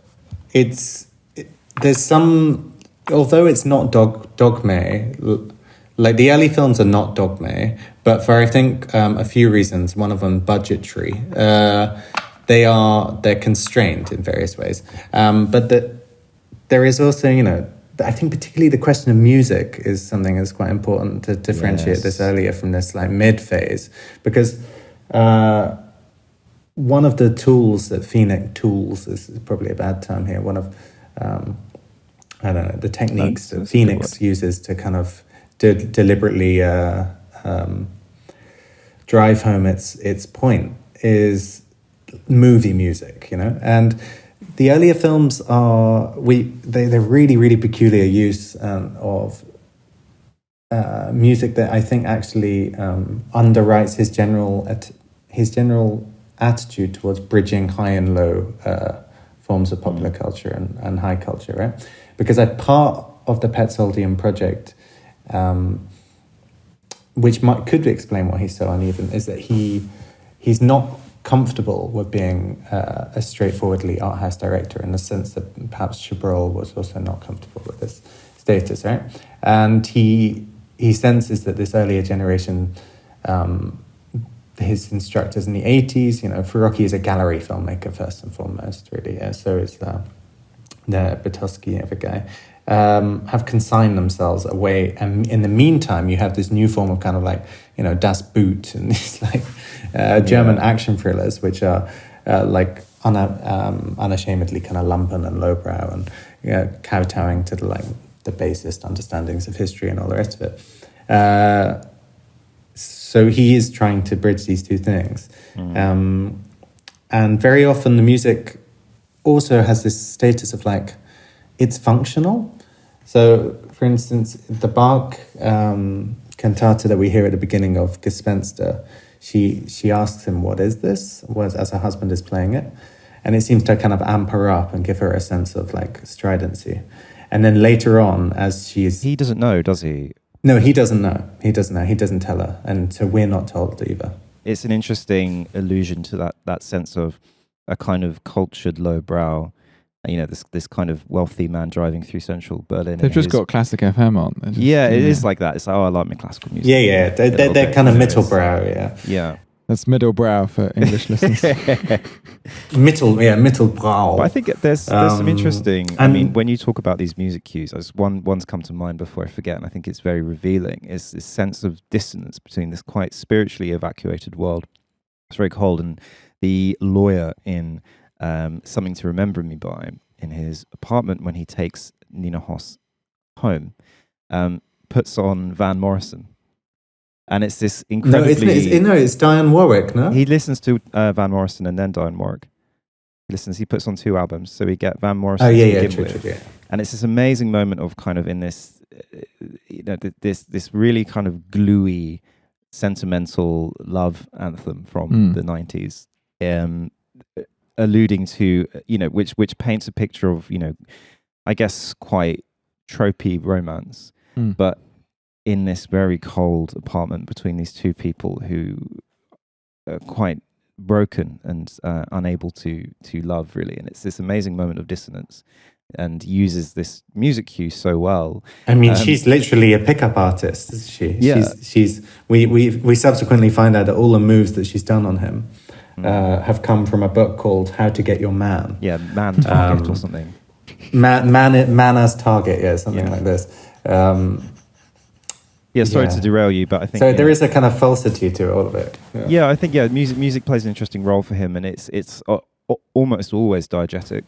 there's some, although it's not dogme, like the early films are not dogme, but for I think a few reasons, one of them budgetary, they're constrained in various ways, but there is also, I think particularly the question of music is something that's quite important to differentiate this earlier from this like mid phase, because one of the tools that Phoenix is probably a bad term here. One of the techniques that Phoenix uses to kind of deliberately drive home its point is movie music, and the earlier films they're really, really peculiar use of music that I think actually underwrites his general attitude towards bridging high and low forms of popular culture and high culture, right? Because part of the Petzoldian project, which could explain why he's so uneven, is that he's not comfortable with being a straightforwardly art house director, in the sense that perhaps Chabrol was also not comfortable with this status, right? And he senses that this earlier generation, his instructors in the 80s, Farocki is a gallery filmmaker first and foremost, really. So is the Butowski of a guy. Have consigned themselves away, and in the meantime you have this new form of kind of like Das Boot and these like German action thrillers, which are like unashamedly kind of lumpen and lowbrow and kowtowing to the basest understandings of history and all the rest of it. So he is trying to bridge these two things, and very often the music also has this status of like, it's functional. So, for instance, the Bach cantata that we hear at the beginning of Gespenster, she asks him, "What is this?" as her husband is playing it, and it seems to kind of amp her up and give her a sense of like stridency. And then later on, as he doesn't know, does he? No, he doesn't know. He doesn't tell her, and so we're not told either. It's an interesting allusion to that sense of a kind of cultured lowbrow. This kind of wealthy man driving through central Berlin. They've just got classic FM on. It is like that. It's I like my classical music. Yeah. They're kind of Mittelbrow, Yeah. That's middle brow for English listeners. Mittelbrow. But I think there's some interesting. I mean, when you talk about these music cues, as one's come to mind before I forget, and I think it's very revealing, is this sense of dissonance between this quite spiritually evacuated world. It's very cold, and the lawyer in Something to Remember Me By, in his apartment when he takes Nina Hoss home, puts on Van Morrison. And it's this incredibly... No, it's Dionne Warwick, no? He listens to Van Morrison and then Dionne Warwick. He puts on 2 albums. So we get Van Morrison true. And it's this amazing moment of kind of in this, this really kind of gluey, sentimental love anthem from the 90s, alluding to, which paints a picture of, I guess quite tropey romance, but in this very cold apartment between these 2 people who are quite broken and unable to love, really. And it's this amazing moment of dissonance, and uses this music cue so well. I mean, she's literally a pickup artist, isn't she? Yeah. We subsequently find out that all the moves that she's done on him have come from a book called How to Get Your Man. Yeah, Man Target or something. Man as Target, something like this. Sorry to derail you, but I think... So there is a kind of falsity to all of it. Yeah, I think, music plays an interesting role for him, and it's almost always diegetic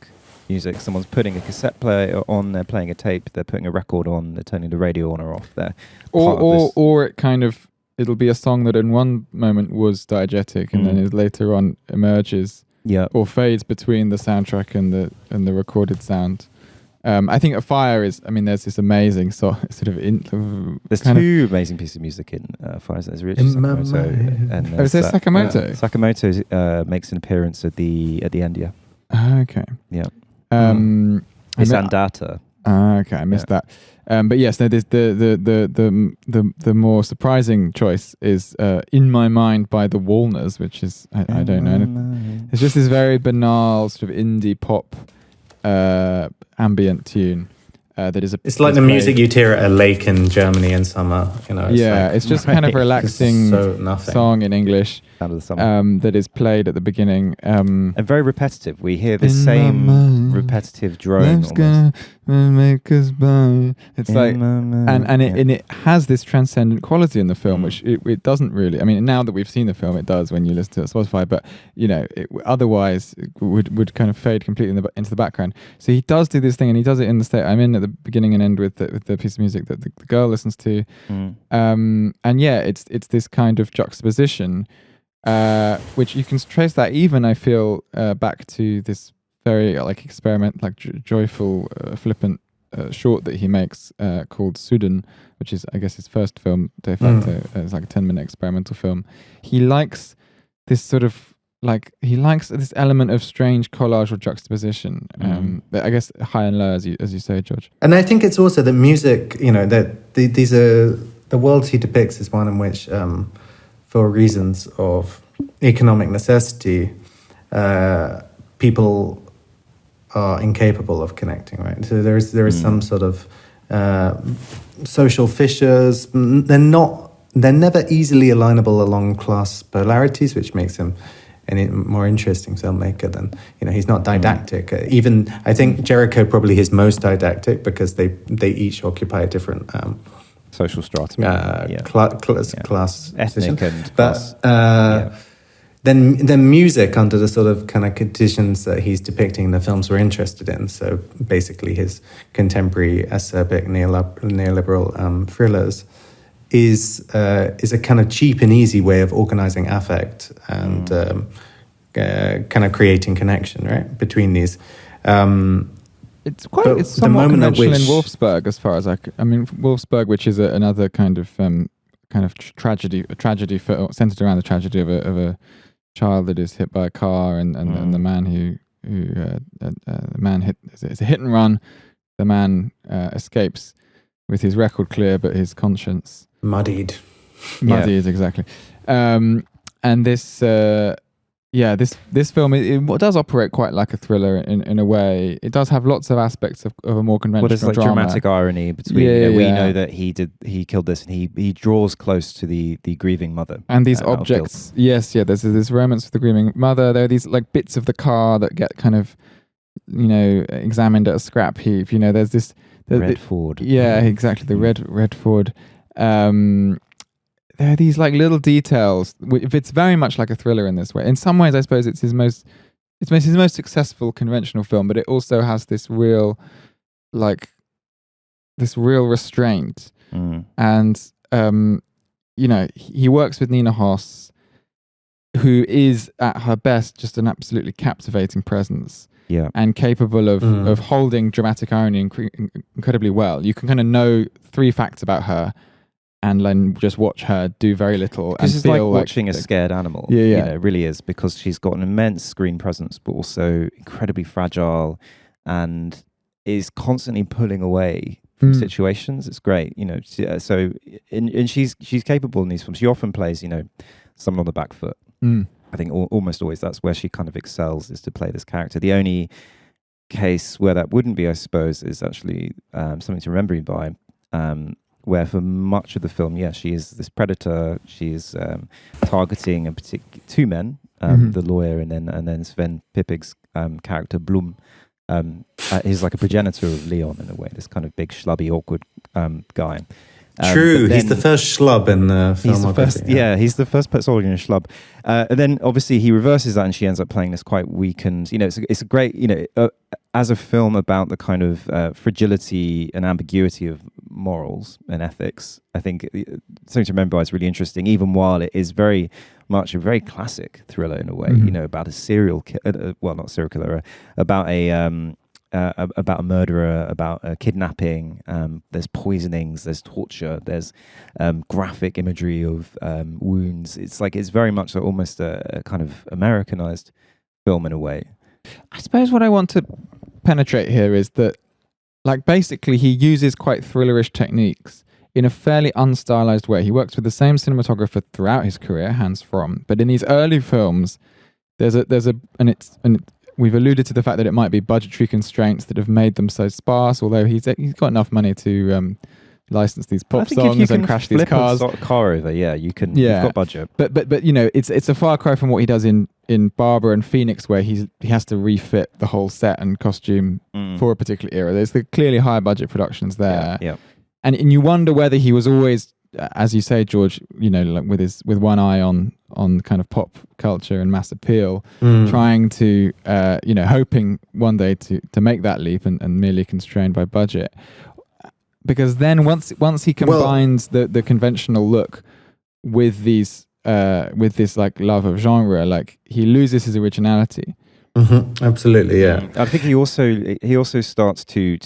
music. Someone's putting a cassette player on, they're playing a tape, they're putting a record on, they're turning the radio on or off there. Or it kind of... It'll be a song that in one moment was diegetic and then later on emerges or fades between the soundtrack and the recorded sound. I think Afire is. I mean, there's this amazing sort of. There's 2 amazing pieces of music in Afire. There's Richard Sakamoto, and is there Sakamoto? Sakamoto makes an appearance at the end. Yeah. Okay. Yeah. It's Andata. Okay, I missed that. But yes, no. There's the more surprising choice is "In My Mind" by the Walners, which is I don't know. It's just this very banal sort of indie pop. Ambient tune that is it's like the music you'd hear at a lake in Germany in summer, it's just kind of relaxing song in English that is played at the beginning and very repetitive. We hear the same repetitive drone almost. Make us burn. It's like and it has this transcendent quality in the film, which it doesn't really. I mean, now that we've seen the film, it does when you listen to it on Spotify. But otherwise, it would kind of fade completely into the background. So he does do this thing, and he does it in the state I'm in at the beginning and end with the piece of music that the girl listens to. It's this kind of juxtaposition, which you can trace that even I feel back to this very joyful, flippant short that he makes called Sudan, which is, I guess, his first film de facto. It's like a 10-minute experimental film. He likes this sort of this element of strange collage or juxtaposition. I guess high and low, as you say, George. And I think it's also the music. That these are the worlds he depicts is one in which, for reasons of economic necessity, people are incapable of connecting, right? So there is some sort of social fissures. They're never easily alignable along class polarities, which makes him a more interesting filmmaker than, he's not didactic. Even I think Jerichow probably is most didactic because they each occupy a different social stratum, class, ethnic position. And class. Then music, under the sort of kind of conditions that he's depicting in the films we're interested in, so basically his contemporary acerbic neoliberal thrillers, is a kind of cheap and easy way of organizing affect and kind of creating connection, right, between these. It's somewhat conventional in Wolfsburg, as far as Wolfsburg, which is another kind of tragedy centered around the tragedy of a child that is hit by a car, and the man it's a hit and run. The man escapes with his record clear, but his conscience muddied, exactly. And this this film it does operate quite like a thriller in a way. It does have lots of aspects of a more conventional there's like drama. dramatic irony between we know that he killed this, and he draws close to the grieving mother. And these objects, there's this romance with the grieving mother. There are these like bits of the car that get kind of, examined at a scrap heap. There's this red Ford. Yeah, exactly, the red Ford. There are these like little details. It's very much like a thriller in this way. In some ways, I suppose it's his most successful conventional film, but it also has this real restraint. And he works with Nina Hoss, who is at her best just an absolutely captivating presence. Yeah, and capable of holding dramatic irony incredibly well. You can kind of know 3 facts about her, and then just watch her do very little. Because it's like watching a scared animal. Yeah. It really is, because she's got an immense screen presence, but also incredibly fragile, and is constantly pulling away from situations. It's great, So, and she's capable in these films. She often plays, someone on the back foot. I think almost always that's where she kind of excels, is to play this character. The only case where that wouldn't be, I suppose, is actually something to remember by. Where for much of the film, she is this predator. She is targeting two men, the lawyer and then Sven Pippig's character Blum. He's like a progenitor of Leon in a way. This kind of big, schlubby, awkward guy. True, he's the first schlub in the film. He's the first Petzoldian schlub. And then obviously he reverses that, and she ends up playing this quite weakened. It's a great, as a film about the kind of fragility and ambiguity of morals and ethics. I think something to remember is really interesting, even while it is very much a very classic thriller in a way. About a serial killer, not serial killer, about a murderer, about a kidnapping. There's poisonings, there's torture, there's graphic imagery of wounds. It's very much almost a kind of Americanized film in a way. I suppose what I want to penetrate here is that, basically he uses quite thrillerish techniques in a fairly unstylized way. He works with the same cinematographer throughout his career, Hans Fromm, but in these early films, we've alluded to the fact that it might be budgetary constraints that have made them so sparse, although he's got enough money to license these pop songs and crash these cars. Car over, you've got budget. But it's a far cry from what he does in Barbara and Phoenix, where he has to refit the whole set and costume for a particular era. There's clearly higher budget productions there. Yeah. And you wonder whether he was always, as you say, George, with one eye on kind of pop culture and mass appeal, trying to, hoping one day to make that leap and merely constrained by budget. Because then once he combines the conventional look with this love of genre, he loses his originality. Absolutely, yeah. I think he also starts to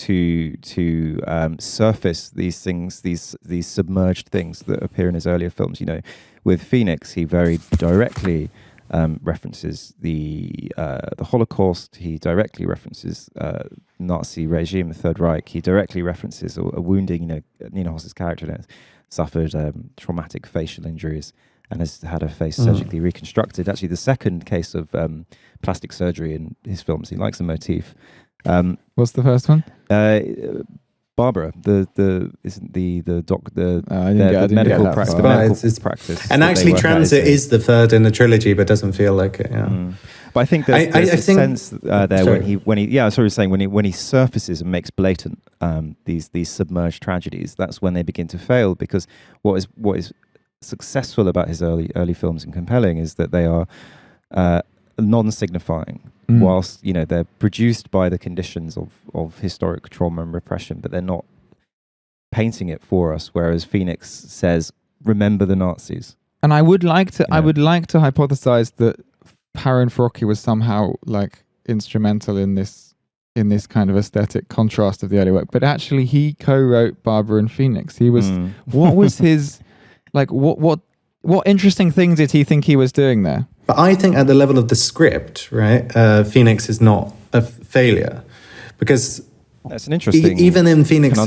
surface these things, these submerged things that appear in his earlier films. With Phoenix, he very directly references the Holocaust. He directly references Nazi regime, the Third Reich. He directly references a wounding. Nina Hoss's character has suffered traumatic facial injuries and has had her face surgically reconstructed. Actually, the second case of plastic surgery in his films. He likes the motif. What's the first one? Barbara, the medical practice. And actually, Transit is the third in the trilogy, but doesn't feel like it. Yeah. But I think there's a sense there when he surfaces and makes blatant these submerged tragedies. That's when they begin to fail, because what is successful about his early films and compelling is that they are non-signifying, whilst they're produced by the conditions of historic trauma and repression, but they're not painting it for us. Whereas Phoenix says, "Remember the Nazis." And I would like to hypothesize that Harun Farocki was somehow instrumental in this kind of aesthetic contrast of the early work. But actually, he co-wrote Barbara and Phoenix. He was what was his what interesting things did he think he was doing there? But I think at the level of the script, right, Phoenix is not a failure, because that's an interesting even in Phoenix,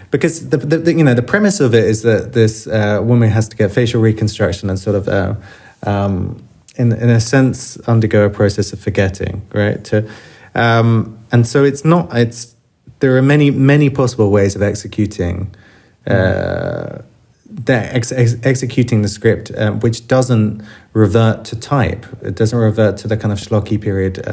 because the premise of it is that this woman has to get facial reconstruction and sort of in a sense, undergo a process of forgetting, right? And so there are many possible ways of executing executing the script, which doesn't revert to type. It doesn't revert to the kind of schlocky period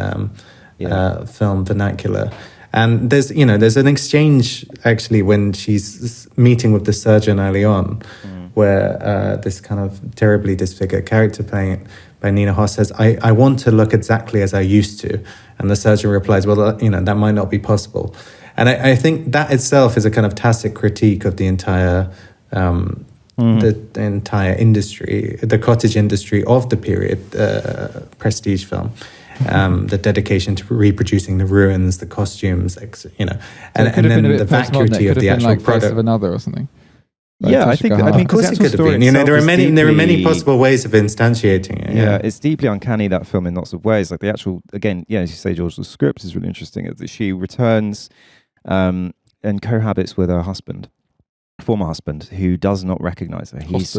film vernacular. And there's an exchange actually when she's meeting with the surgeon early on, where this kind of terribly disfigured character playing by Nina Hoss says, I want to look exactly as I used to. And the surgeon replies, well, that might not be possible. And I think that itself is a kind of tacit critique of the entire industry, the cottage industry of the period, prestige film. The dedication to reproducing the ruins, the costumes, and then the vacuity of the actual product. Of another or something. Yeah, I think. Of course, it could have been. There are many possible ways of instantiating it. Yeah, it's deeply uncanny, that film, in lots of ways. Like the actual, again, as you say, George, the script is really interesting. She returns and cohabits with her husband, former husband, who does not recognize her. He's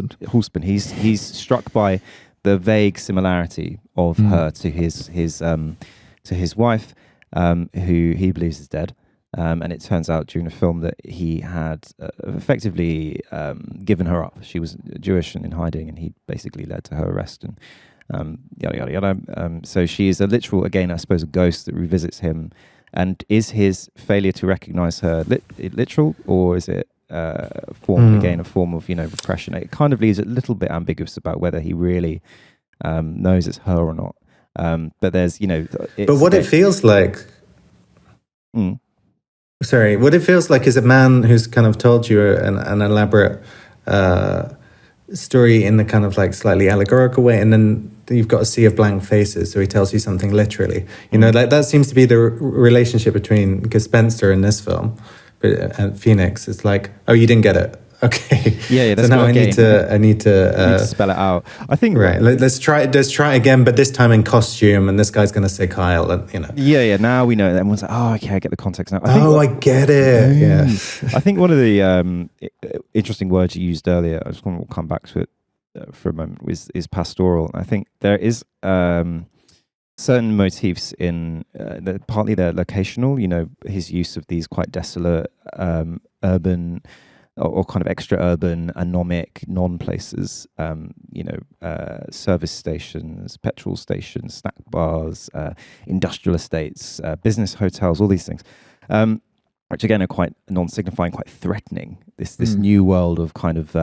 struck by the vague similarity of her to his wife, who he believes is dead. And it turns out during the film that he had effectively given her up. She was Jewish and in hiding, and he basically led to her arrest and yada, yada, yada. So she is a literal, again, I suppose, a ghost that revisits him. And is his failure to recognize her literal, or is it a form of repression? It kind of leaves it a little bit ambiguous about whether he really knows it's her or not. But there's, but what it feels like... Sorry, what it feels like is a man who's kind of told you an elaborate story in the kind of like slightly allegorical way, and then you've got a sea of blank faces, so he tells you something literally. Like that seems to be the relationship between Gespenster in this film and Phoenix. It's like, oh, you didn't get it. Okay. Yeah. So now I need to spell it out. I think right. Let's try again, but this time in costume, and this guy's going to say Kyle, and Yeah. Now we know. And everyone's like, oh, okay, I get the context now. I get it. Yeah. I think one of the interesting words you used earlier, I just want to come back to it for a moment, is pastoral. I think there is certain motifs in partly they're locational. His use of these quite desolate urban. Or kind of extra urban, anomic non-places, service stations, petrol stations, snack bars, industrial estates, business hotels, all these things, which again are quite non-signifying, quite threatening. This new world of kind of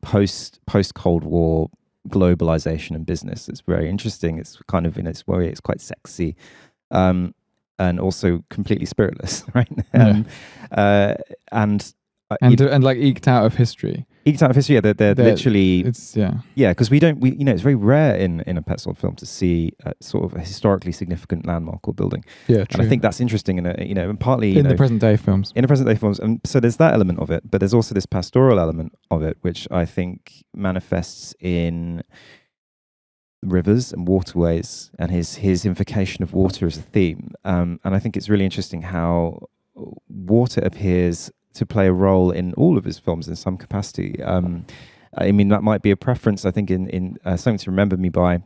post-Cold War globalization and business. It's very interesting. It's kind of in its way, it's quite sexy. And also completely spiritless, right? And like eked out of history. Yeah. They're literally. It's because it's very rare in a Petzold film to see sort of a historically significant landmark or building. Yeah, true. And I think that's interesting, and partly in the present day films. And so there's that element of it, but there's also this pastoral element of it, which I think manifests in rivers and waterways, and his invocation of water as a theme. And I think it's really interesting how water appears to play a role in all of his films in some capacity. That might be a preference, I think, in Something to Remember Me By.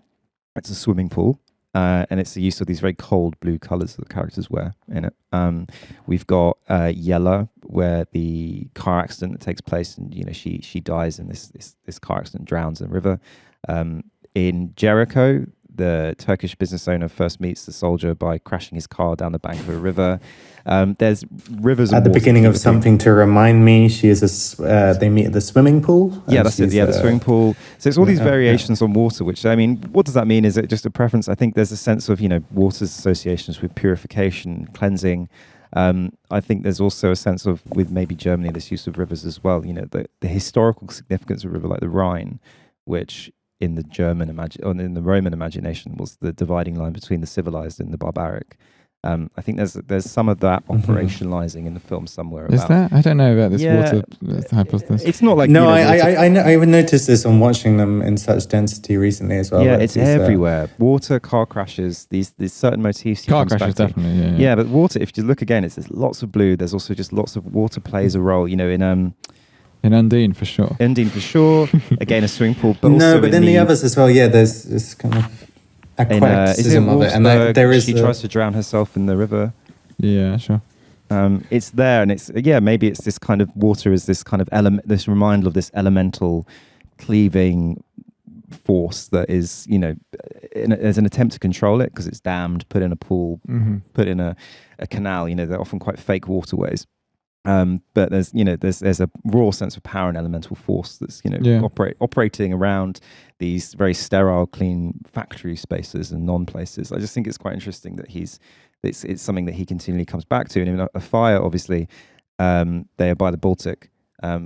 It's a swimming pool, and it's the use of these very cold blue colours that the characters wear in it. We've got Yella, where the car accident that takes place, and she dies in this car accident, drowns in the river. In Jerichow, the Turkish business owner first meets the soldier by crashing his car down the bank of a river. There's rivers at the beginning of Something to Remind Me. She is they meet at the swimming pool. Yeah, that's it. Yeah, the swimming pool. So it's all these variations on water. Which what does that mean? Is it just a preference? I think there's a sense of water's associations with purification, cleansing. I think there's also a sense of, with maybe Germany, this use of rivers as well. The historical significance of a river like the Rhine, which in the Roman imagination was the dividing line between the civilized and the barbaric. I think there's some of that operationalizing in the film somewhere. Is there? I don't know about this water hypothesis. It's not like I noticed this on watching them in such density recently as well. Yeah, it's everywhere. Water, car crashes, these certain motifs. Car crashes definitely. Yeah, but water. If you look again, there's lots of blue. There's also just lots of water plays a role. In Undine for sure. Again, a swimming pool, but also then the others as well. Yeah, there's this kind of eclecticism of it, and there is. She tries to drown herself in the river. Yeah, sure. It's there, and maybe it's this kind of water is this kind of element, this reminder of this elemental cleaving force that is, there's an attempt to control it because it's dammed, put in a pool, put in a canal. They're often quite fake waterways. But there's a raw sense of power and elemental force that's operating around these very sterile, clean factory spaces and non-places. I just think it's quite interesting that it's something that he continually comes back to. And Afire, obviously, they are by the Baltic,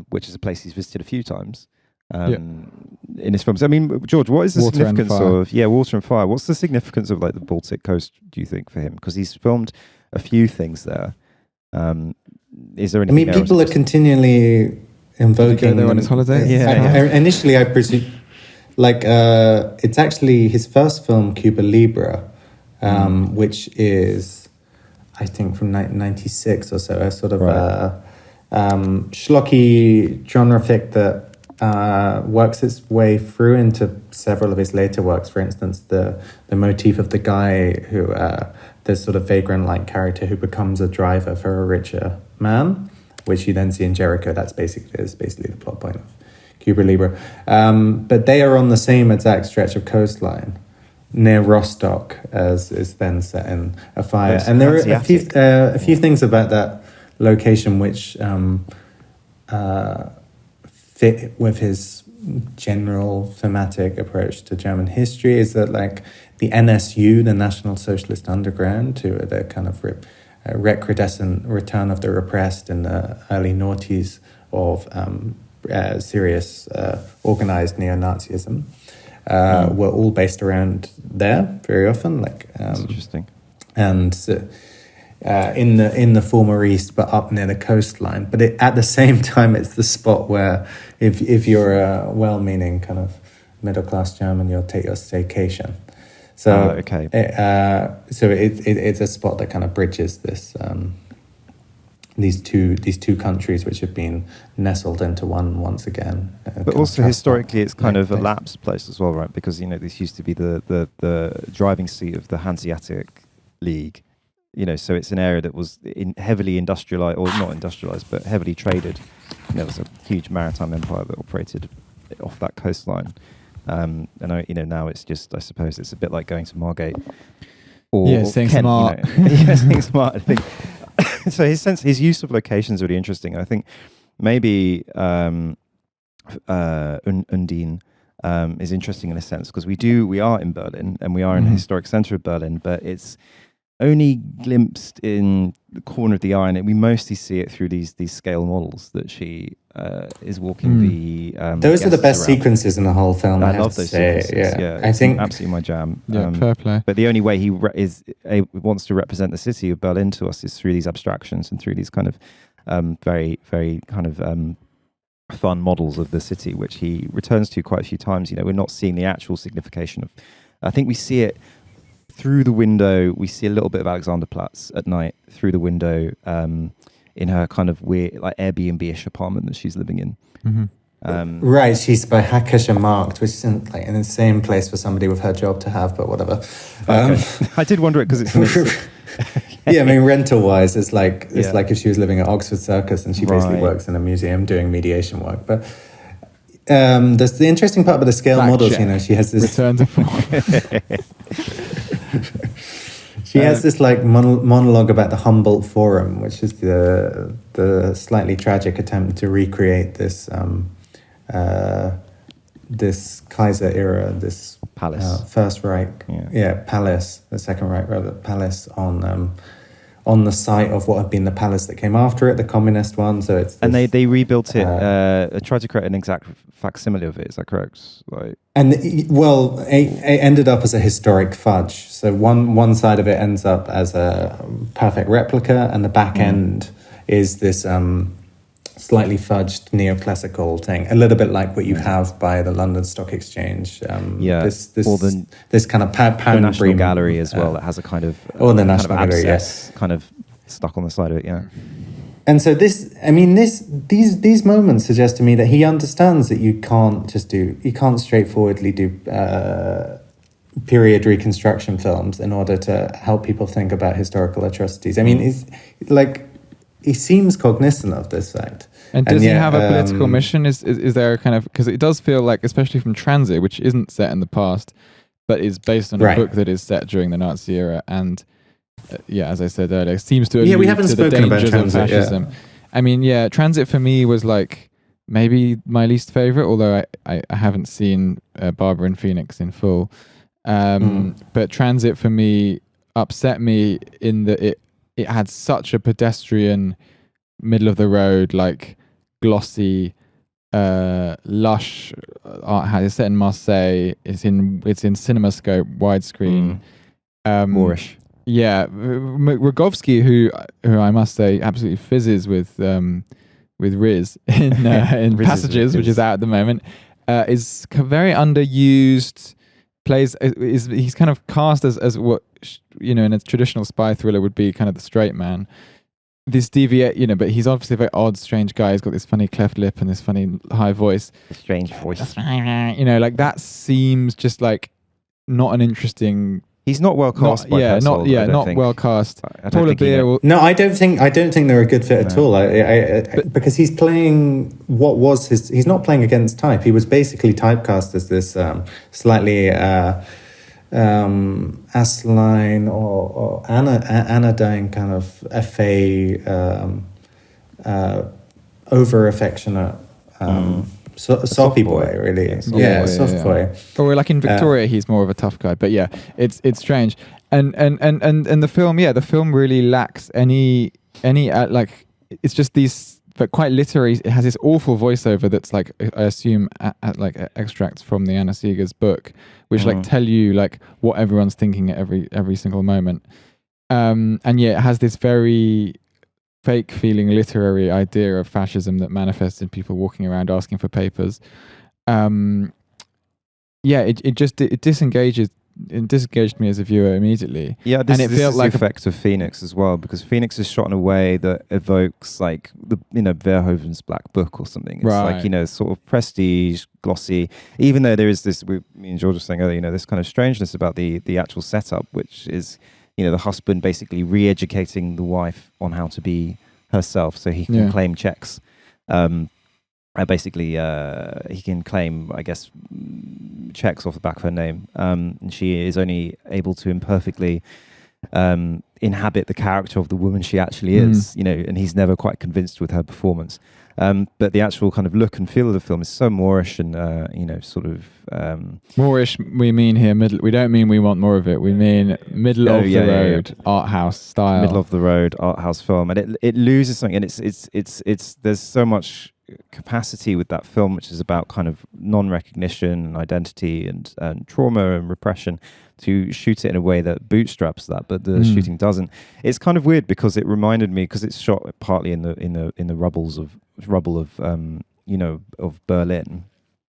which is a place he's visited a few times in his films. I mean, George, what is the significance of water and fire? What's the significance of like the Baltic coast? Do you think for him? Because he's filmed a few things there. Is there anything? People are continually invoking there on his holiday. Initially, I presume, it's actually his first film, Cuba Libre, which is, I think, from 1996 or so. A sort of schlocky genre fic that works its way through into several of his later works. For instance, the motif of the guy who this sort of vagrant-like character who becomes a driver for a richer man, which you then see in Jerichow. That's basically the plot point of Cuba Libre. But they are on the same exact stretch of coastline near Rostock as is then set in Afire. And there are a few things about that location which fit with his general thematic approach to German history. Is that like the NSU, the National Socialist Underground, to the kind of recrudescent return of the repressed in the early noughties of serious organized neo-Nazism, were all based around there very often. That's interesting. And in the former East, but up near the coastline. But at the same time, it's the spot where if you're a well-meaning kind of middle-class German, you'll take your staycation. So it's a spot that kind of bridges this these two countries which have been nestled into one once again. But also historically, it's kind of a lapsed place as well, right? Because this used to be the driving seat of the Hanseatic League. So it's an area that was heavily industrialized, or not industrialized, but heavily traded. There was a huge maritime empire that operated off that coastline. And now it's just, I suppose, it's a bit like going to Margate or saying Kent, smart. Saying smart. I think so. His use of locations is really interesting. I think maybe Undine is interesting in a sense because we are in Berlin and we are in the historic center of Berlin, but it's only glimpsed in the corner of the eye, and we mostly see it through these scale models that she is walking the. Those are the best sequences in the whole film. I love those sequences. Yeah, I think absolutely my jam. Fair play. But the only way he wants to represent the city of Berlin to us is through these abstractions and through these kind of very, very kind of fun models of the city, which he returns to quite a few times. We're not seeing the actual signification of. I think we see it. Through the window, we see a little bit of Alexanderplatz at night through the window in her kind of weird, like Airbnb-ish apartment that she's living in. Mm-hmm. Right, she's by Hackischer Markt, which isn't like an insane place for somebody with her job to have, but whatever. I did wonder it because it's. Yeah, I mean, rental-wise, it's like if she was living at Oxford Circus and she basically works in a museum doing mediation work, but. There's the interesting part about the scale models. She has this return to form. She has this like monologue about the Humboldt Forum, which is the slightly tragic attempt to recreate this this Kaiser era, this palace, First Reich, palace, the Second Reich rather, palace on the site of what had been the palace that came after it, the communist one. So it's and they rebuilt it, tried to create an exact facsimile of it. Is that correct? It ended up as a historic fudge. So one side of it ends up as a perfect replica, and the back end is this slightly fudged neoclassical thing, a little bit like what you have by the London Stock Exchange. This kind of the National Gallery as well. That has a kind of the National Gallery, kind of stuck on the side of it. Yeah. And so these moments suggest to me that he understands that you can't straightforwardly do period reconstruction films in order to help people think about historical atrocities. I mean, he seems cognizant of this fact. And does he have a political mission? Is there a kind of, because it does feel like, especially from Transit, which isn't set in the past, but is based on a book that is set during the Nazi era, and as I said earlier, seems to allude to the dangers of fascism. Yeah. I mean, Transit for me was like maybe my least favorite, although I haven't seen Barbara and Phoenix in full. But Transit for me upset me in that it had such a pedestrian, middle of the road, like glossy, lush art house. It's set in Marseille. It's in CinemaScope widescreen. Moorish. Yeah, Rogovsky, who I must say absolutely fizzes with Riz in Passages, which is out at the moment, is very underused. He's kind of cast as what in a traditional spy thriller would be kind of the straight man. This but he's obviously a very odd, strange guy. He's got this funny cleft lip and this funny high voice. Strange voice. Like that seems just like not an interesting. He's not well cast. Not well cast. Paula Beer. No, I don't think they're a good fit at all. Because he's playing he's not playing against type. He was basically typecast as this slightly Asline or anodyne kind of FA over affectionate. Soppy boy, really. Soft boy. Or like in Victoria, he's more of a tough guy. But it's strange. And the film really lacks any like, it's just these, but quite literary. It has this awful voiceover that's like, I assume like extracts from the Anna Seeger's book, which like tell you like what everyone's thinking at every single moment. And it has this very fake feeling literary idea of fascism that manifests in people walking around asking for papers. It disengaged me as a viewer immediately. Yeah, this is like the effect of Phoenix as well, because Phoenix is shot in a way that evokes like Verhoeven's Black Book or something. It's like, sort of prestige, glossy, even though there is this, me and George were saying earlier, this kind of strangeness about the actual setup, which is the husband basically re-educating the wife on how to be herself so he can claim checks. Basically, he can claim, I guess, checks off the back of her name. And she is only able to imperfectly inhabit the character of the woman she actually is, and he's never quite convinced with her performance. But the actual kind of look and feel of the film is so Moorish and, sort of... Moorish, we mean here, we don't mean we want more of it. We mean middle of the road, art house style. Middle of the road, art house film. And it loses something. And it's there's so much capacity with that film, which is about kind of non-recognition and identity and trauma and repression, to shoot it in a way that bootstraps that, but the shooting doesn't. It's kind of weird because it reminded me, because it's shot partly in the rubble of Berlin,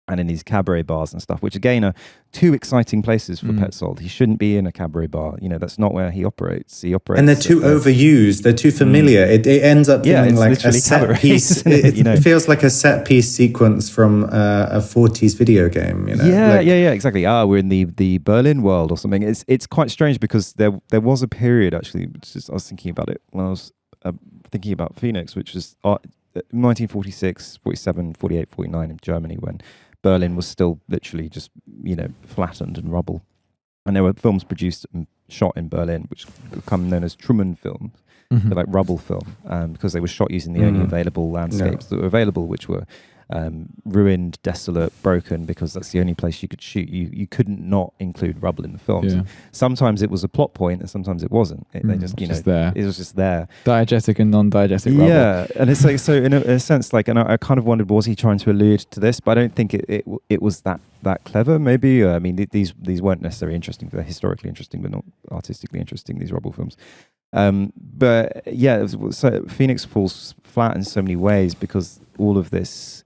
and in these cabaret bars and stuff, which again are two exciting places for Petzold. He shouldn't be in a cabaret bar. That's not where he operates. And they're too overused. They're too familiar. It ends up feeling like a set piece. It feels like a set piece sequence from a 40s video game. Exactly. We're in the Berlin world or something. It's quite strange because there was a period, actually, I was thinking about it when I was thinking about Phoenix, which was 1946, 47, 48, 49 in Germany, when Berlin was still literally just, flattened and rubble. And there were films produced and shot in Berlin, which become known as Truman films. They're like rubble film, because they were shot using the only available landscapes that were available, which were ruined, desolate, broken, because that's the only place you could shoot. You couldn't not include rubble in the films. Yeah. Sometimes it was a plot point, and sometimes it wasn't. They just, there. It was just there. Diegetic and non-diegetic rubble. Yeah, and it's like, so in a sense, like, and I kind of wondered, was he trying to allude to this? But I don't think it was that clever. Maybe I mean, these weren't necessarily interesting. They're historically interesting, but not artistically interesting. These rubble films. But yeah, so Phoenix falls flat in so many ways because all of this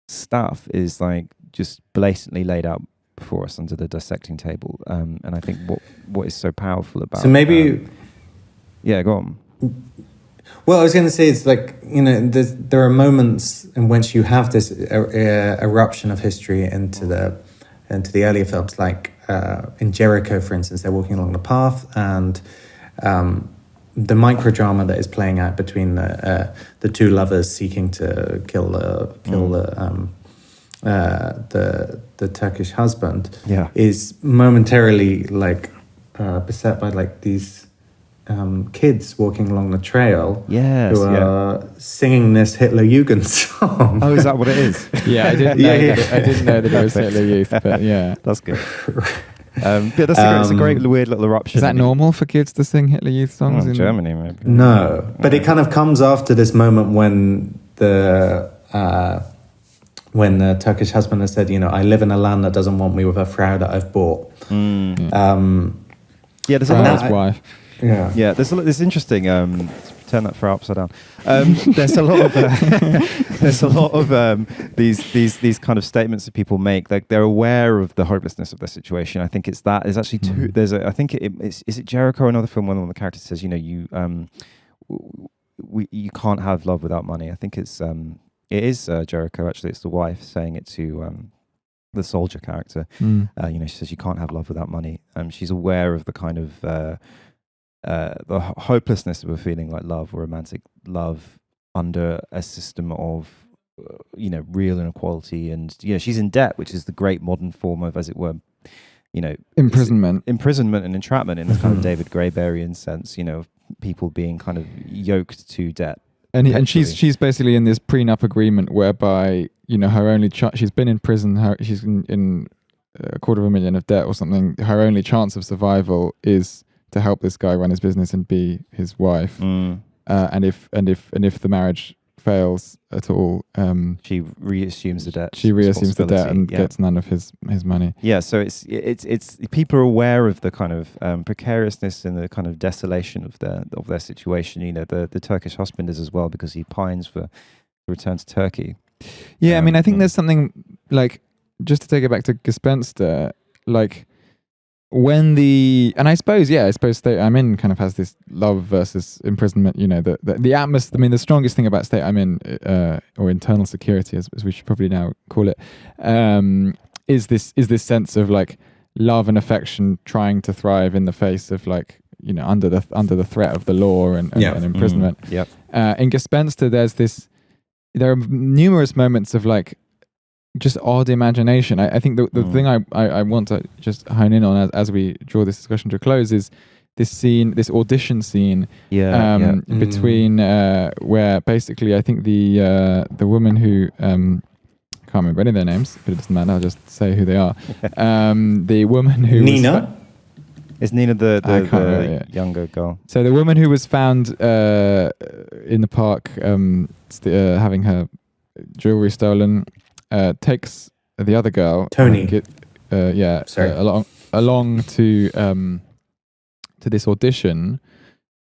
stuff is like just blatantly laid out before us under the dissecting table, and I think what is so powerful about, so maybe go on. Well, I was going to say, it's like, there are moments in which you have this eruption of history into the earlier films, like in Jerichow, for instance, they're walking along the path, and the microdrama that is playing out between the two lovers seeking to kill the Turkish husband is momentarily like beset by like these kids walking along the trail who are singing this Hitler Jugend song. Oh, is that what it is? Yeah, I didn't know that it was Hitler Youth, but yeah. That's good. It's a great weird little eruption. Is that normal for kids to sing Hitler Youth songs in Germany? Maybe. No, but it kind of comes after this moment when the Turkish husband has said, I live in a land that doesn't want me with a Frau that I've bought. There's a lot. Wife. Yeah. There's interesting. Turn that Frau upside down. There's a lot of these kind of statements that people make. Like they're aware of the hopelessness of their situation. I think it's that. There's actually two. There's I think is it Jerichow, another film, when one of the characters says, you can't have love without money. I think it is Jerichow, actually. It's the wife saying it to the soldier character. She says you can't have love without money. She's aware of the kind of the hopelessness of a feeling like love or romantic love under a system of real inequality, and she's in debt, which is the great modern form of, as it were, imprisonment and entrapment in this kind of David Grayberian sense, of people being kind of yoked to debt. And she's basically in this prenup agreement whereby her only she's been in prison, she's in $250,000 of debt or something. Her only chance of survival is to help this guy run his business and be his wife. And if the marriage fails at all, she reassumes the debt. She reassumes the debt and gets none of his money. Yeah, so it's people are aware of the kind of precariousness and the kind of desolation of their situation. The Turkish husband is as well, because he pines for return to Turkey. Yeah, I mean, I think there's something like, just to take it back to Gespenster, like. I suppose State I'm In kind of has this love versus imprisonment, the atmosphere. I mean, the strongest thing about State I'm In, or internal security, as we should probably now call it, is this sense of like love and affection trying to thrive in the face of like, under the threat of the law and imprisonment. In Gespenster, there are numerous moments of like, just odd imagination. I think the thing I want to just hone in on as we draw this discussion to a close is this audition scene between where basically I think the woman who can't remember any of their names, but it doesn't matter, I'll just say who they are. The woman who Nina. Is Nina the younger girl? So the woman who was found in the park having her jewelry stolen takes the other girl, Tony, along to this audition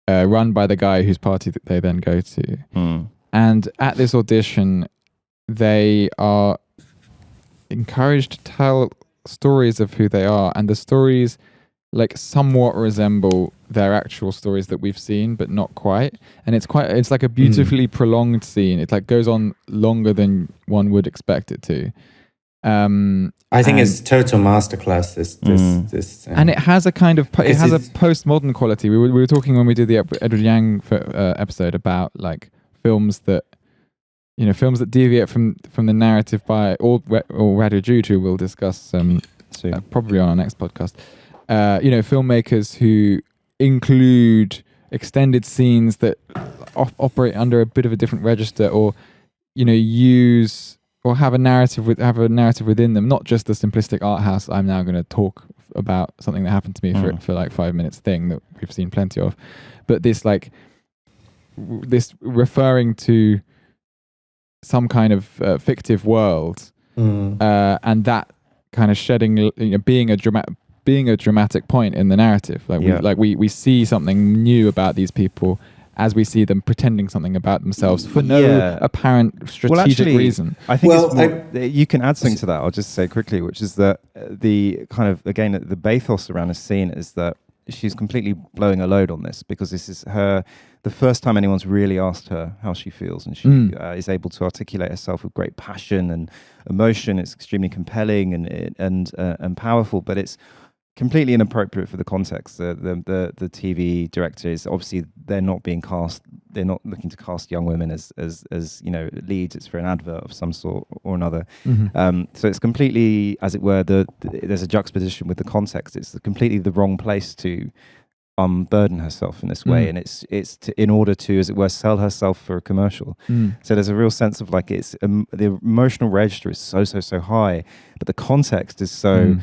run by the guy whose party that they then go to. And at this audition, they are encouraged to tell stories of who they are, and the stories like somewhat resemble their actual stories that we've seen, but not quite. And it's like a beautifully prolonged scene. It like goes on longer than one would expect it to. I think it's total masterclass. This and it has a kind of it has a postmodern quality. We were talking when we did the Edward Yang episode about like films that deviate from the narrative by or Radio Juju. We'll discuss probably on our next podcast. Filmmakers who include extended scenes that operate under a bit of a different register, or use or have a narrative within them, not just the simplistic art house. I'm now going to talk about something that happened to me for like 5 minutes thing that we've seen plenty of, but this referring to some kind of fictive world, and that kind of shedding, being a dramatic point in the narrative. We see something new about these people as we see them pretending something about themselves for no apparent strategic reason. I think you can add something to that. I'll just say quickly, which is that the kind of, again, the bathos around the scene is that she's completely blowing a load on this, because this is the first time anyone's really asked her how she feels, and she is able to articulate herself with great passion and emotion. It's extremely compelling and powerful, but it's completely inappropriate for the context. The TV director is obviously they're not being cast. They're not looking to cast young women as leads. It's for an advert of some sort or another. So it's completely, as it were, there's a juxtaposition with the context. It's completely the wrong place to unburden herself in this way, and it's in order to, as it were, sell herself for a commercial. So there's a real sense of like it's the emotional register is so high, but the context is so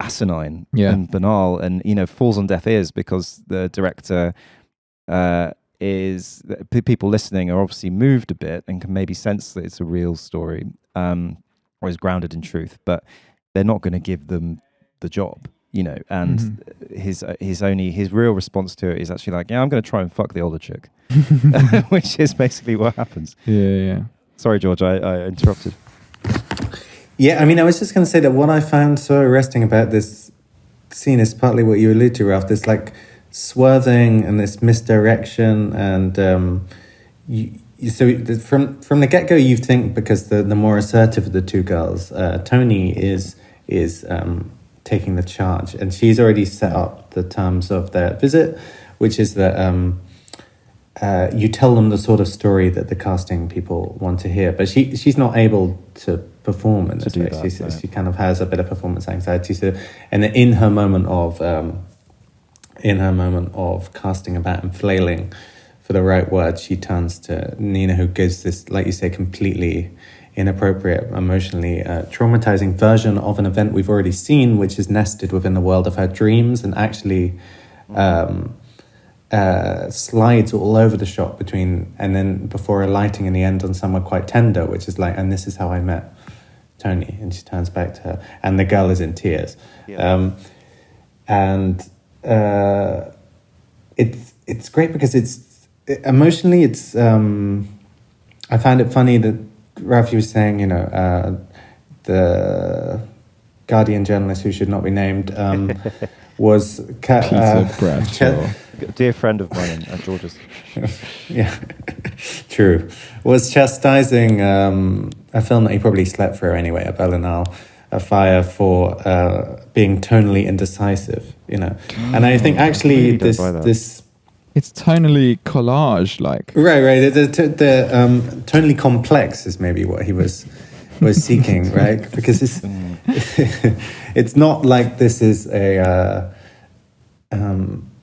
asinine and banal, and falls on deaf ears because the director people listening are obviously moved a bit and can maybe sense that it's a real story or is grounded in truth, but they're not going to give them the job. And his real response to it is actually like, I'm going to try and fuck the older chick, which is basically what happens. Yeah. Sorry, George, I interrupted. Yeah, I mean, I was just going to say that what I found so arresting about this scene is partly what you allude to, Ralph, this like swerving and this misdirection, and so from the get-go you think, because the more assertive of the two girls, Tony is taking the charge, and she's already set up the terms of their visit, which is that you tell them the sort of story that the casting people want to hear, but she's not able to perform in this way. She kind of has a bit of performance anxiety. So, and in her moment of casting about and flailing for the right word, she turns to Nina, who gives this, like you say, completely inappropriate, emotionally traumatizing version of an event we've already seen, which is nested within the world of her dreams, and actually slides all over the shot between, and then before alighting in the end on somewhere quite tender, which is like, and this is how I met Tony, and she turns back to her, and the girl is in tears. It's great because it's emotionally, it's I found it funny that Ralph, you were saying, the Guardian journalist who should not be named was Peter Bradshaw, a dear friend of mine at George's. Yeah, true. Was chastising a film that he probably slept through anyway, a Berlinale, Afire, for being tonally indecisive. And I think actually this. It's tonally collage-like. Right. The tonally complex is maybe what he was seeking, right? Because it's not like this is a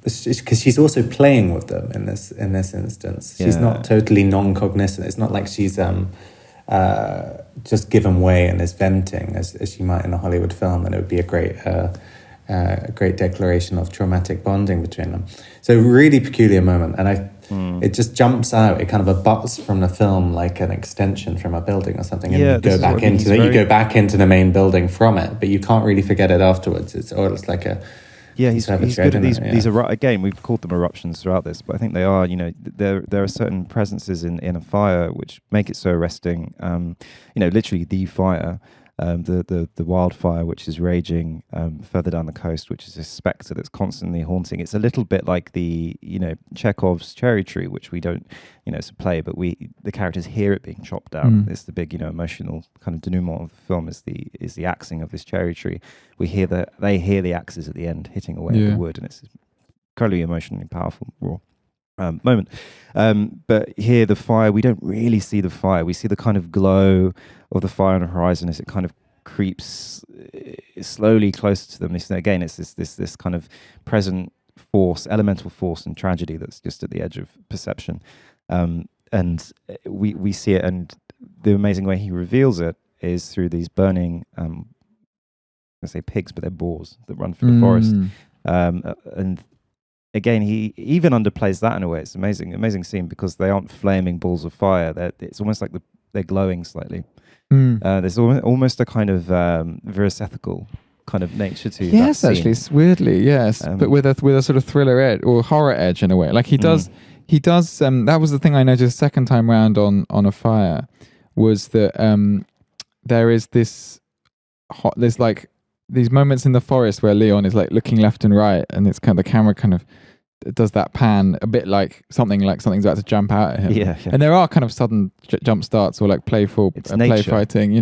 because she's also playing with them in this instance. She's not totally non-cognizant. It's not like she's just given way and is venting as she might in a Hollywood film, and it would be a great declaration of traumatic bonding between them. So really peculiar moment, and it just jumps out. It kind of abuts from the film like an extension from a building or something, and you go back into it. You go back into the main building from it, but you can't really forget it afterwards. It's like a he's good at these. Again, we've called them eruptions throughout this, but I think they are. There are certain presences in Afire which make it so arresting. Literally the fire. The wildfire which is raging further down the coast, which is a spectre that's constantly haunting. It's a little bit like the Chekhov's cherry tree, which we don't it's a play, but the characters hear it being chopped down. It's the big emotional kind of denouement of the film is the axing of this cherry tree. They hear the axes at the end hitting away at the wood, and it's incredibly emotionally powerful raw moment. But here the fire, we don't really see the fire. We see the kind of glow of the fire on the horizon as it kind of creeps slowly closer to them. Again, it's this kind of present force, elemental force and tragedy that's just at the edge of perception. And we see it, and the amazing way he reveals it is through these burning, I say pigs, but they're boars that run through the forest. And again, he even underplays that in a way. It's amazing scene because they aren't flaming balls of fire. It's almost like they're glowing slightly. There's almost a kind of verisethical kind of nature to that scene. Actually, it's weirdly, but with a sort of thriller edge or horror edge in a way. Like he does. That was the thing I noticed second time round on Afire, was that there is there's like these moments in the forest where Leon is like looking left and right, and it's kind of the camera kind of does that pan a bit like something's about to jump out at him. Yeah. And there are kind of sudden jump starts or like playful play fighting.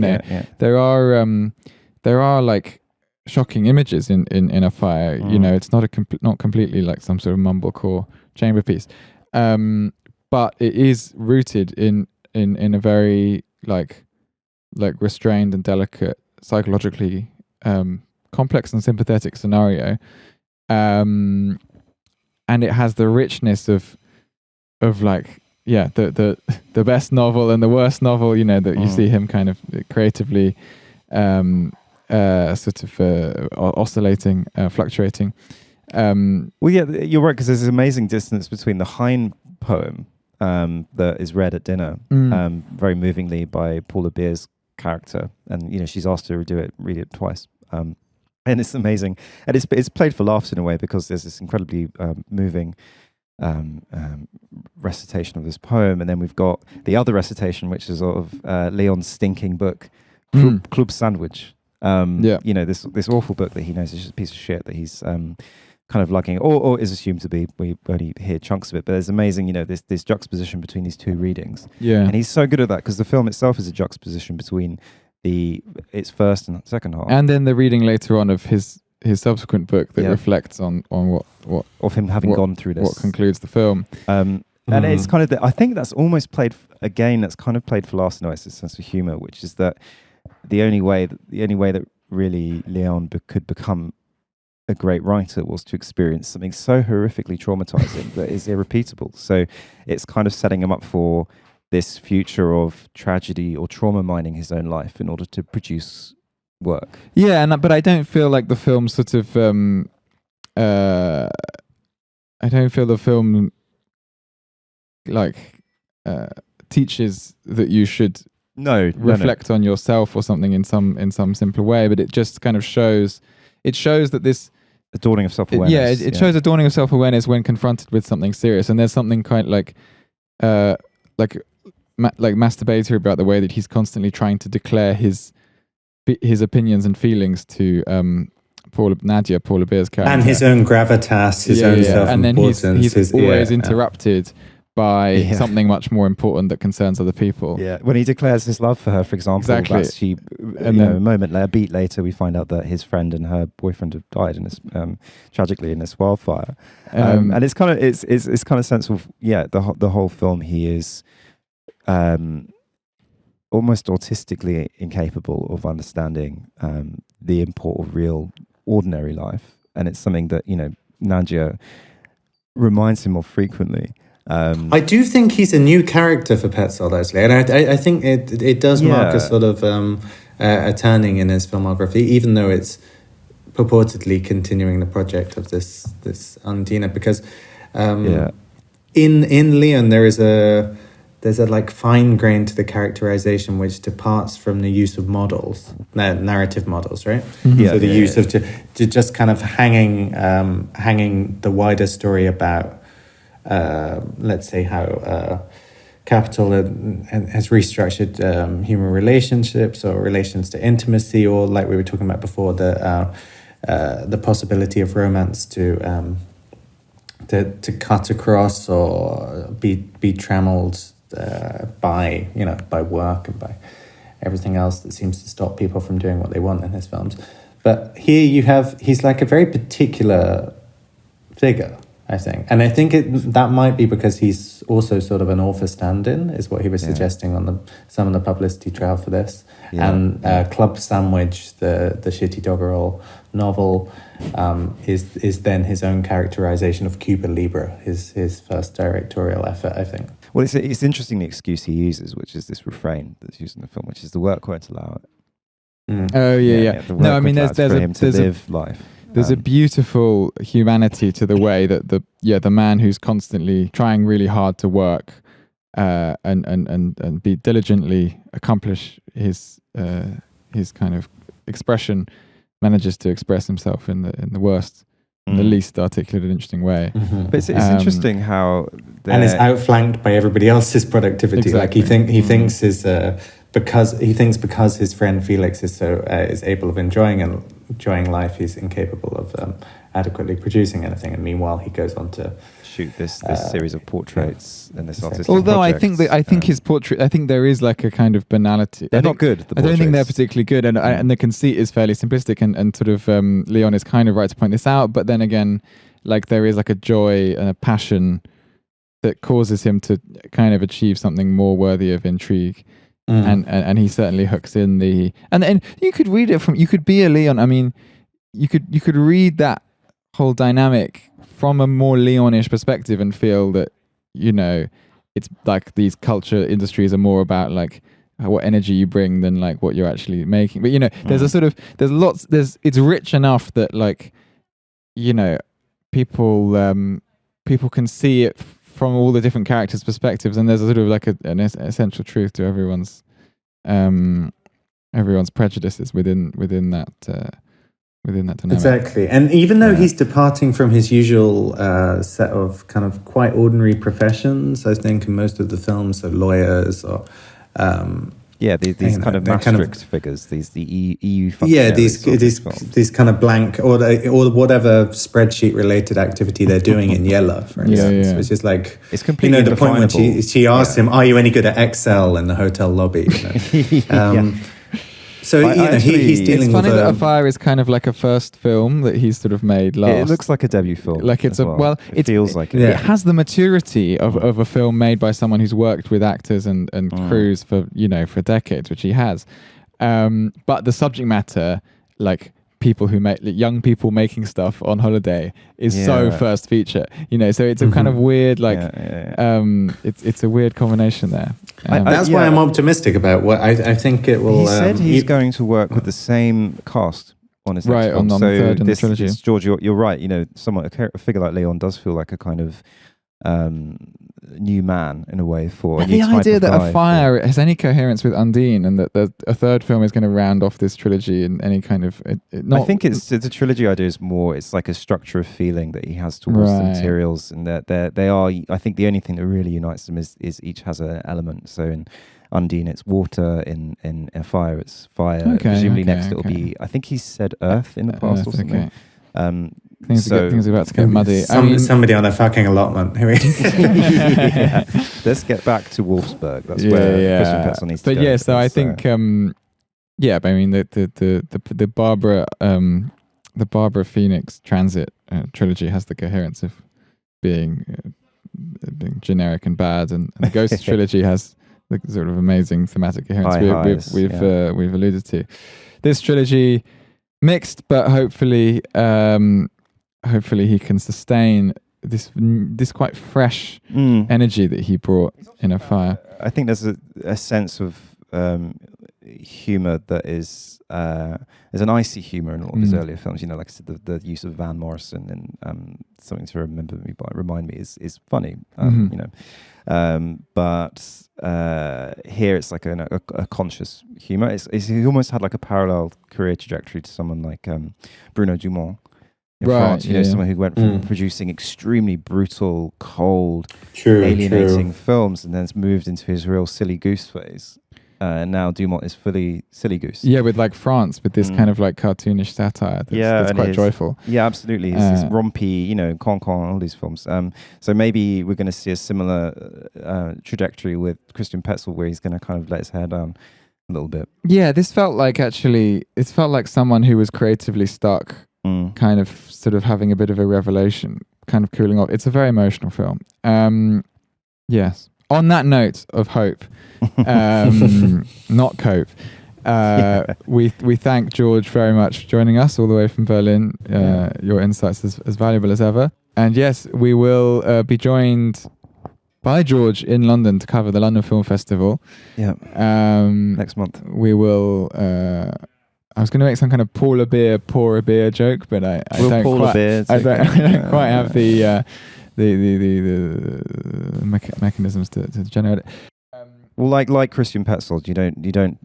There are like shocking images in Afire. You know, it's not not completely like some sort of mumblecore chamber piece, but it is rooted in a very like restrained and delicate, psychologically complex and sympathetic scenario, and it has the richness of like the best novel and the worst novel, you know, that you see him kind of creatively sort of oscillating, fluctuating. Well, yeah, you're right, because there's an amazing distance between the Heine poem that is read at dinner, very movingly by Paula Beer's character, and you know she's asked to read it twice, and it's amazing, and it's played for laughs in a way because there's this incredibly moving recitation of this poem, and then we've got the other recitation, which is of Leon's stinking book, Club Sandwich. You know, this awful book that he knows is just a piece of shit that he's kind of lugging, or is assumed to be. We only hear chunks of it, but there's amazing, you know, this juxtaposition between these two readings. Yeah, and he's so good at that because the film itself is a juxtaposition between its first and second half, and then the reading later on of his subsequent book that reflects on what of him having gone through this, what concludes the film. And it's kind of I think that's almost played again. That's kind of played for laughs in a way. It's a sense of humor, which is that the only way that really Leon could become a great writer was to experience something so horrifically traumatizing that is irrepeatable. So it's kind of setting him up for this future of tragedy or trauma mining his own life in order to produce work. Yeah, but I don't feel like the film sort of I don't feel the film like teaches that you should reflect on yourself or something in some simpler way, but it just kind of shows that this a dawning of self-awareness. It shows a dawning of self-awareness when confronted with something serious, and there's something kind of like masturbatory about the way that he's constantly trying to declare his opinions and feelings to Paula Beer's character, and his own gravitas, his own self-importance, and then he's always interrupted by something much more important that concerns other people. Yeah, when he declares his love for her, for example, a moment later, a beat later, we find out that his friend and her boyfriend have died in this tragically in this wildfire, and it's kind of sense of the whole film. He is almost autistically incapable of understanding the import of real ordinary life, and it's something that Nadia reminds him of frequently. I do think he's a new character for Petzold, actually, and I think it does mark a sort of a turning in his filmography, even though it's purportedly continuing the project of this Undine, because in Leon there's a like fine grain to the characterization which departs from the use of models, narrative models, right? So the use of to just kind of hanging the wider story about. Let's say how capital has restructured human relationships or relations to intimacy, or like we were talking about before, the possibility of romance to cut across or be trammeled by work and by everything else that seems to stop people from doing what they want in his films. But here he's like a very particular figure, I think. And I think that might be because he's also sort of an author stand-in, is what he was suggesting on some of the publicity trail for this. Yeah. And Club Sandwich, the Shitty Doggerel novel, is then his own characterization of Cuba Libre, his first directorial effort, I think. Well, it's interesting the excuse he uses, which is this refrain that's used in the film, which is the work won't allow it. Mm. Oh, yeah. No, I mean, there's live life. There's a beautiful humanity to the way that the man who's constantly trying really hard to work and be diligently accomplish his kind of expression manages to express himself in the worst, in the least articulate and interesting way. Mm-hmm. But it's interesting how and is outflanked by everybody else's productivity. Exactly. Like he thinks because his friend Felix is able of enjoying life, he's incapable of adequately producing anything, and meanwhile he goes on to shoot this series of portraits and this artistic Although project. I think his portrait, I think there is like a kind of banality. They're not good. I don't think they're particularly good, and the conceit is fairly simplistic, and sort of Leon is kind of right to point this out. But then again, like there is like a joy and a passion that causes him to kind of achieve something more worthy of intrigue. And he certainly hooks in and you could read it you could be a Leon. I mean, you could read that whole dynamic from a more Leonish perspective and feel that, you know, it's like these culture industries are more about like what energy you bring than like what you're actually making. But, you know, there's it's rich enough that, like, you know, people can see it from all the different characters' perspectives, and there's a sort of like an essential truth to everyone's prejudices within that dynamic. Exactly. And even though he's departing from his usual set of kind of quite ordinary professions, I think in most of the films, so lawyers or these kind of Maastricht figures, the EU functionaries. these kind of blank or whatever spreadsheet related activity they're doing in Yella, for instance, which is like, it's completely the point when she asks him, "Are you any good at Excel?" in the hotel lobby? You know? So he's dealing with. It's funny that Afire is kind of like a first film that he's sort of made last. It looks like a debut film. Like it's it feels like it. It has the maturity of a film made by someone who's worked with actors and crews for decades, which he has. But the subject matter, like people who make young people making stuff on holiday, is so first feature. You know, so it's a kind of weird it's a weird combination there. That's why I'm optimistic about what I think it will. He said he's going to work with the same cast on his next film. On the third in the trilogy. George, you're right. You know, a figure like Leon does feel like a kind of new man in a way for the idea that Afire has any coherence with Undine, and that a third film is going to round off this trilogy in any kind of. I think it's a trilogy idea is more. It's like a structure of feeling that he has towards the materials, and that they are. I think the only thing that really unites them is each has an element. So in Undine, it's water. In Afire, it's fire. Presumably next it'll be. I think he said earth in the past or something. Things are about to get muddy. Somebody on a fucking allotment. Let's get back to Wolfsburg. That's where Christian Petzold needs to go. But so I think, but I mean, the Barbara Phoenix Transit trilogy has the coherence of being generic and bad, and the Ghost trilogy has the sort of amazing thematic coherence we've alluded to. This trilogy, mixed, but hopefully he can sustain this quite fresh energy that he brought in Afire. I think there's a sense of humor that is there's an icy humor in a lot of his earlier films. You know, like I said, the use of Van Morrison and Something to Remind Me is funny. You know, but here it's like a conscious humor. He almost had like a parallel career trajectory to someone like Bruno Dumont in France. You know, someone who went from producing extremely brutal, cold, alienating films, and then has moved into his real silly goose phase. And now Dumont is fully silly goose. Yeah, with like France, with this kind of like cartoonish satire that's quite joyful. Yeah, absolutely. His rompy, you know, Con, all these films. So maybe we're going to see a similar trajectory with Christian Petzold, where he's going to kind of let his hair down a little bit. Yeah, it felt like someone who was creatively stuck, kind of sort of having a bit of a revelation, kind of cooling off. It's a very emotional film. Yes. On that note of hope, not cope, we thank George very much for joining us all the way from Berlin. Your insights as valuable as ever. And yes, we will be joined by George in London to cover the London Film Festival. Yeah. Next month. We will. I was going to make some kind of pour a beer joke, but I don't quite have the mechanisms to generate it. Well, like Christian Petzold, you don't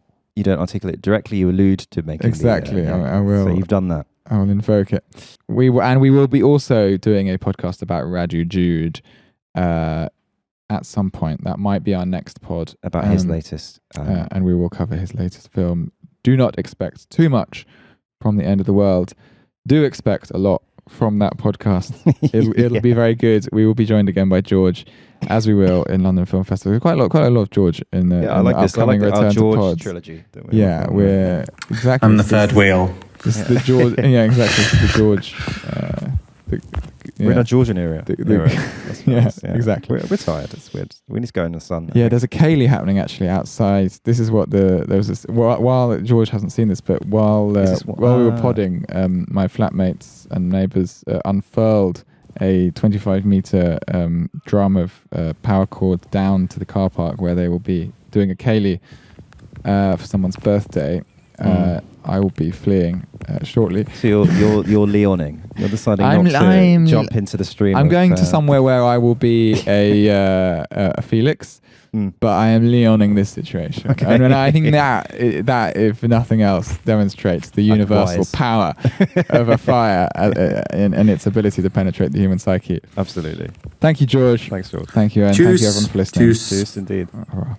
articulate it directly. You allude to making exactly. I will. So you've done that. I will invoke it. We will be also doing a podcast about Radu Jude at some point. That might be our next pod about his latest, and we will cover his latest film. Do not expect too much from The End of the World. Do expect a lot from that podcast. It'll be very good. We will be joined again by George, as we will in London Film Festival. Quite a lot of George in the I like this. I like upcoming our return George to pods. trilogy. We're exactly. I'm the third wheel. This is the George. Yeah, exactly. This is the George. We're in a Georgian area. Exactly. We're tired. It's weird. We need to go in the sun. Yeah, there's a ceilidh happening actually outside. This is what there was this while George hasn't seen this, but while we were podding, my flatmates and neighbours unfurled a 25-meter drum of power cord down to the car park where they will be doing a ceilidh for someone's birthday. I will be fleeing shortly. So you're Leoning. You're deciding not to jump into the stream. I'm going to somewhere where I will be a Felix, but I am Leoning this situation. Okay. And I think that, if nothing else, demonstrates the universal power of Afire and its ability to penetrate the human psyche. Absolutely. Thank you, George. Thanks, George. Thank you, and thank you everyone for listening. Cheers indeed. All right.